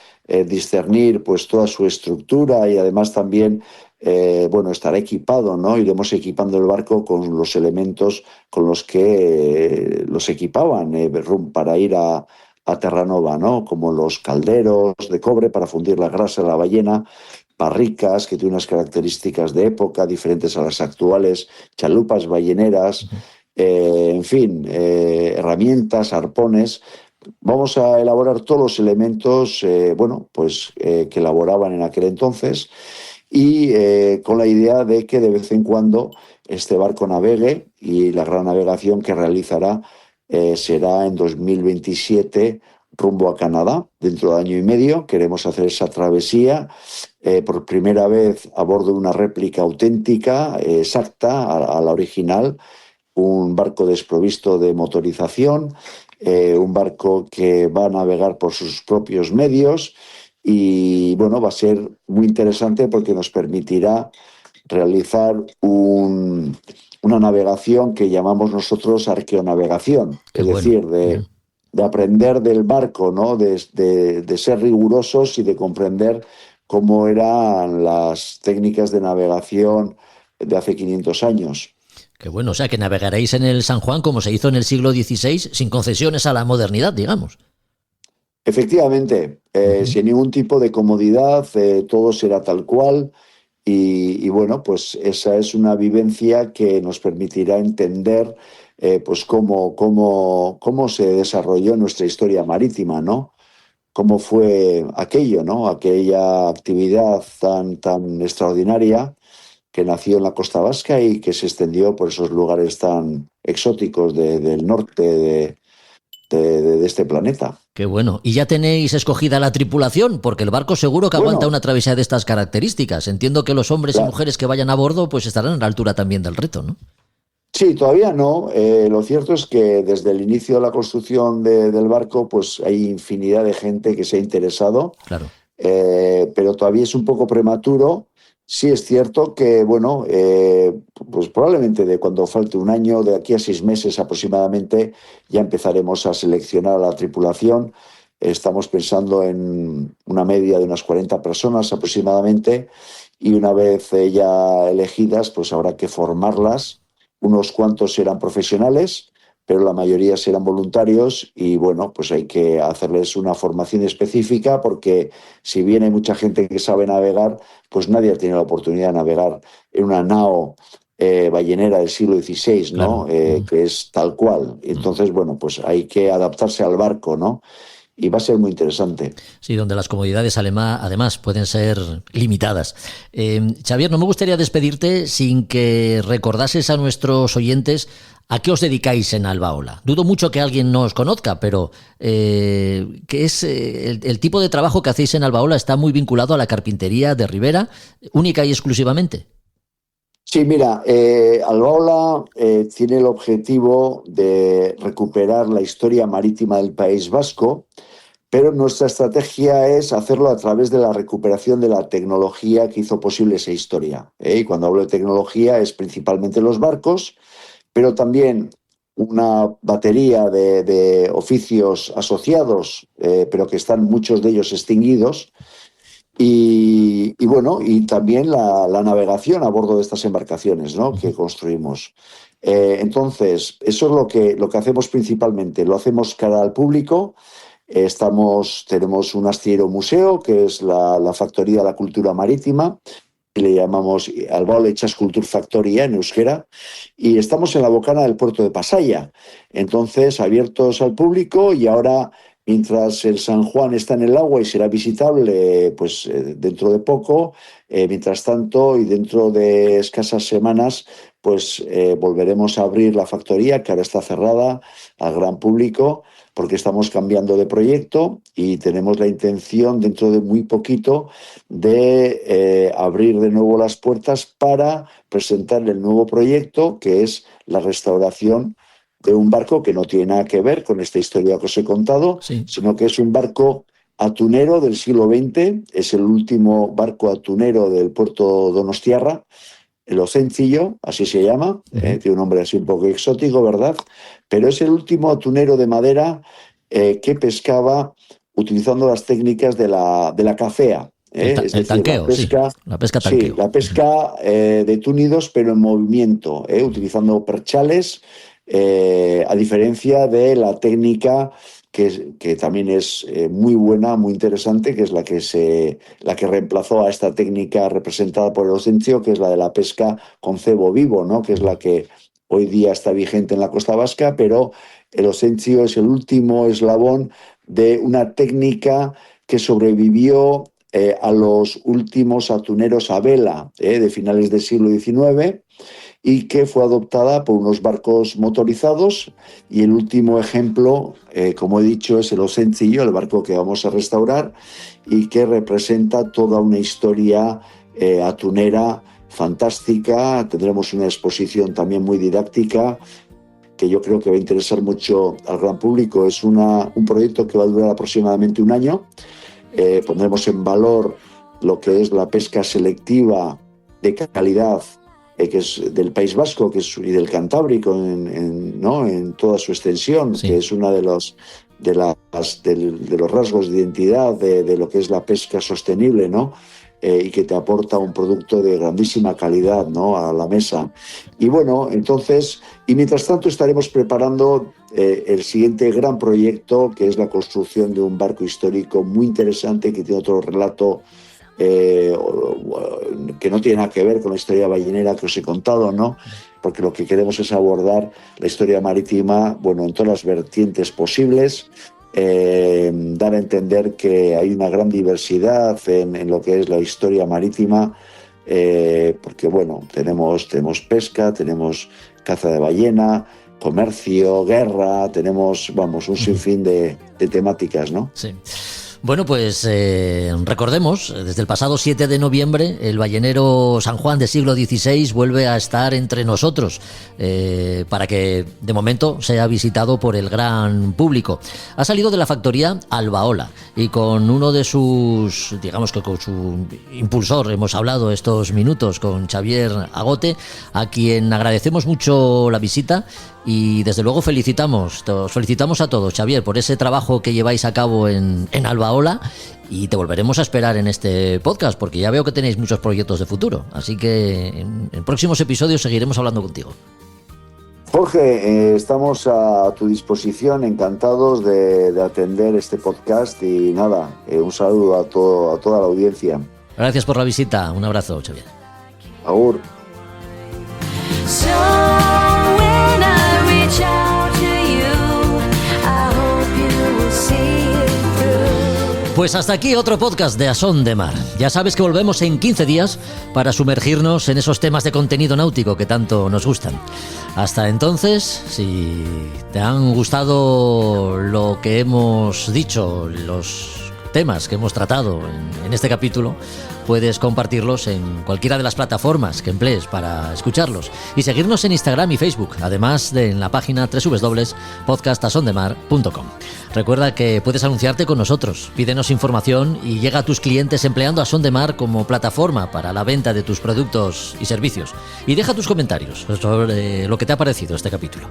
discernir pues toda su estructura, y además también estará equipado, ¿no? Iremos equipando el barco con los elementos con los que los equipaban para ir a Terranova, ¿no? Como los calderos de cobre para fundir la grasa de la ballena, barricas que tienen unas características de época diferentes a las actuales, chalupas balleneras, en fin, herramientas, arpones. Vamos a elaborar todos los elementos que elaboraban en aquel entonces, y con la idea de que de vez en cuando este barco navegue, y la gran navegación que realizará será en 2027 rumbo a Canadá. Dentro de año y medio queremos hacer esa travesía por primera vez a bordo de una réplica auténtica, exacta a la original, un barco desprovisto de motorización, un barco que va a navegar por sus propios medios, y bueno, va a ser muy interesante porque nos permitirá realizar una navegación que llamamos nosotros arqueonavegación. Qué es bueno. decir, de aprender del barco, ¿no? De ser rigurosos y de comprender cómo eran las técnicas de navegación de hace 500 años. Qué bueno, o sea que navegaréis en el San Juan como se hizo en el siglo XVI, sin concesiones a la modernidad, digamos. Efectivamente, sin ningún tipo de comodidad, todo será tal cual, y bueno, pues esa es una vivencia que nos permitirá entender pues cómo se desarrolló nuestra historia marítima, ¿no? Cómo fue aquello, ¿no? Aquella actividad tan extraordinaria que nació en la costa vasca y que se extendió por esos lugares tan exóticos del norte de este planeta. Qué bueno. ¿Y ya tenéis escogida la tripulación? Porque el barco seguro que aguanta una travesía de estas características. Entiendo que los hombres y mujeres que vayan a bordo pues estarán a la altura también del reto, ¿no? Sí, todavía no. Lo cierto es que desde el inicio de la construcción del barco pues hay infinidad de gente que se ha interesado. Claro. Pero todavía es un poco prematuro. Sí es cierto que, bueno, pues probablemente de cuando falte un año, de aquí a 6 meses aproximadamente, ya empezaremos a seleccionar a la tripulación. Estamos pensando en una media de unas 40 personas aproximadamente, y una vez ya elegidas, pues habrá que formarlas. Unos cuantos serán profesionales, pero la mayoría serán voluntarios, y bueno, pues hay que hacerles una formación específica, porque si bien hay mucha gente que sabe navegar, pues nadie ha tenido la oportunidad de navegar en una nao ballenera del siglo XVI, ¿no? Claro. Que es tal cual. Entonces, bueno, pues hay que adaptarse al barco, ¿no? Y va a ser muy interesante. Sí, donde las comodidades además pueden ser limitadas. Xavier, no me gustaría despedirte sin que recordases a nuestros oyentes a qué os dedicáis en Albaola. Dudo mucho que alguien no os conozca, pero ¿qué es el tipo de trabajo que hacéis en Albaola? ¿Está muy vinculado a la carpintería de Ribera, única y exclusivamente? Sí, mira, Albaola tiene el objetivo de recuperar la historia marítima del País Vasco, pero nuestra estrategia es hacerlo a través de la recuperación de la tecnología que hizo posible esa historia. Y cuando hablo de tecnología es principalmente los barcos, pero también una batería de oficios asociados, pero que están muchos de ellos extinguidos. Y bueno, y también la navegación a bordo de estas embarcaciones, ¿no?, que construimos. Entonces, eso es lo que hacemos principalmente. Lo hacemos cara al público. Tenemos un astillero museo, que es la Factoría de la Cultura Marítima, y le llamamos Albaola Itsas Kultur Faktoria en euskera, y estamos en la bocana del puerto de Pasaia. Entonces, abiertos al público, y ahora, mientras el San Juan está en el agua y será visitable pues dentro de poco, mientras tanto y dentro de escasas semanas, pues volveremos a abrir la factoría, que ahora está cerrada al gran público, porque estamos cambiando de proyecto y tenemos la intención dentro de muy poquito de abrir de nuevo las puertas para presentar el nuevo proyecto, que es la restauración de un barco que no tiene nada que ver con esta historia que os he contado, sí, sino que es un barco atunero del siglo XX, es el último barco atunero del puerto donostiarra, el Ocencillo, así se llama, tiene un nombre así un poco exótico, ¿verdad? Pero es el último atunero de madera que pescaba utilizando las técnicas de la cafea. Es decir, tanqueo, la pesca tanqueo. Sí, la pesca de túnidos, pero en movimiento, utilizando perchales, a diferencia de la técnica que también es muy buena, muy interesante, que es la que reemplazó a esta técnica representada por el Ocencio, que es la de la pesca con cebo vivo, ¿no?, que es la que hoy día está vigente en la costa vasca, pero el Ocencio es el último eslabón de una técnica que sobrevivió a los últimos atuneros a vela de finales del siglo XIX, y que fue adoptada por unos barcos motorizados, y el último ejemplo, como he dicho, es el Ocencillo, el barco que vamos a restaurar y que representa toda una historia atunera fantástica. Tendremos una exposición también muy didáctica que yo creo que va a interesar mucho al gran público. Es un proyecto que va a durar aproximadamente un año. Pondremos en valor lo que es la pesca selectiva de calidad, que es del País Vasco y del Cantábrico en toda su extensión, sí, que es una de los rasgos de identidad de lo que es la pesca sostenible, ¿no? Y que te aporta un producto de grandísima calidad, ¿no?, a la mesa. Y bueno, entonces, y mientras tanto estaremos preparando el siguiente gran proyecto, que es la construcción de un barco histórico muy interesante, que tiene otro relato que no tiene nada que ver con la historia ballenera que os he contado, ¿no? Porque lo que queremos es abordar la historia marítima, bueno, en todas las vertientes posibles, dar a entender que hay una gran diversidad en lo que es la historia marítima, porque bueno, tenemos pesca, tenemos caza de ballena, comercio, guerra, tenemos, vamos, un sinfín de temáticas, ¿no? Sí. Bueno, pues recordemos, desde el pasado 7 de noviembre, el ballenero San Juan del siglo XVI vuelve a estar entre nosotros, para que de momento sea visitado por el gran público. Ha salido de la factoría Albaola, y con uno de sus, digamos que con su impulsor hemos hablado estos minutos, con Xavier Agote, a quien agradecemos mucho la visita. Y desde luego os felicitamos a todos, Xavier, por ese trabajo que lleváis a cabo en Albaola, y te volveremos a esperar en este podcast, porque ya veo que tenéis muchos proyectos de futuro, así que en próximos episodios seguiremos hablando contigo. Jorge, estamos a tu disposición, encantados de atender este podcast, y nada, un saludo a toda la audiencia. Gracias por la visita, un abrazo, Xavier. Agur. Pues hasta aquí otro podcast de A Son de Mar. Ya sabes que volvemos en 15 días para sumergirnos en esos temas de contenido náutico que tanto nos gustan. Hasta entonces, si te han gustado lo que hemos dicho, los temas que hemos tratado en este capítulo, puedes compartirlos en cualquiera de las plataformas que emplees para escucharlos, y seguirnos en Instagram y Facebook, además de en la página www.podcastasondemar.com. Recuerda que puedes anunciarte con nosotros, pídenos información y llega a tus clientes empleando A Son de Mar como plataforma para la venta de tus productos y servicios, y deja tus comentarios sobre lo que te ha parecido este capítulo.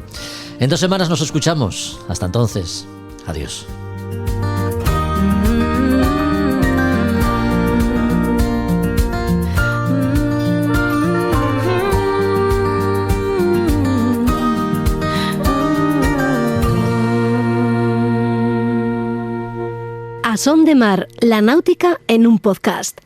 En 2 semanas nos escuchamos. Hasta entonces, adiós. A Son de Mar, la náutica en un podcast.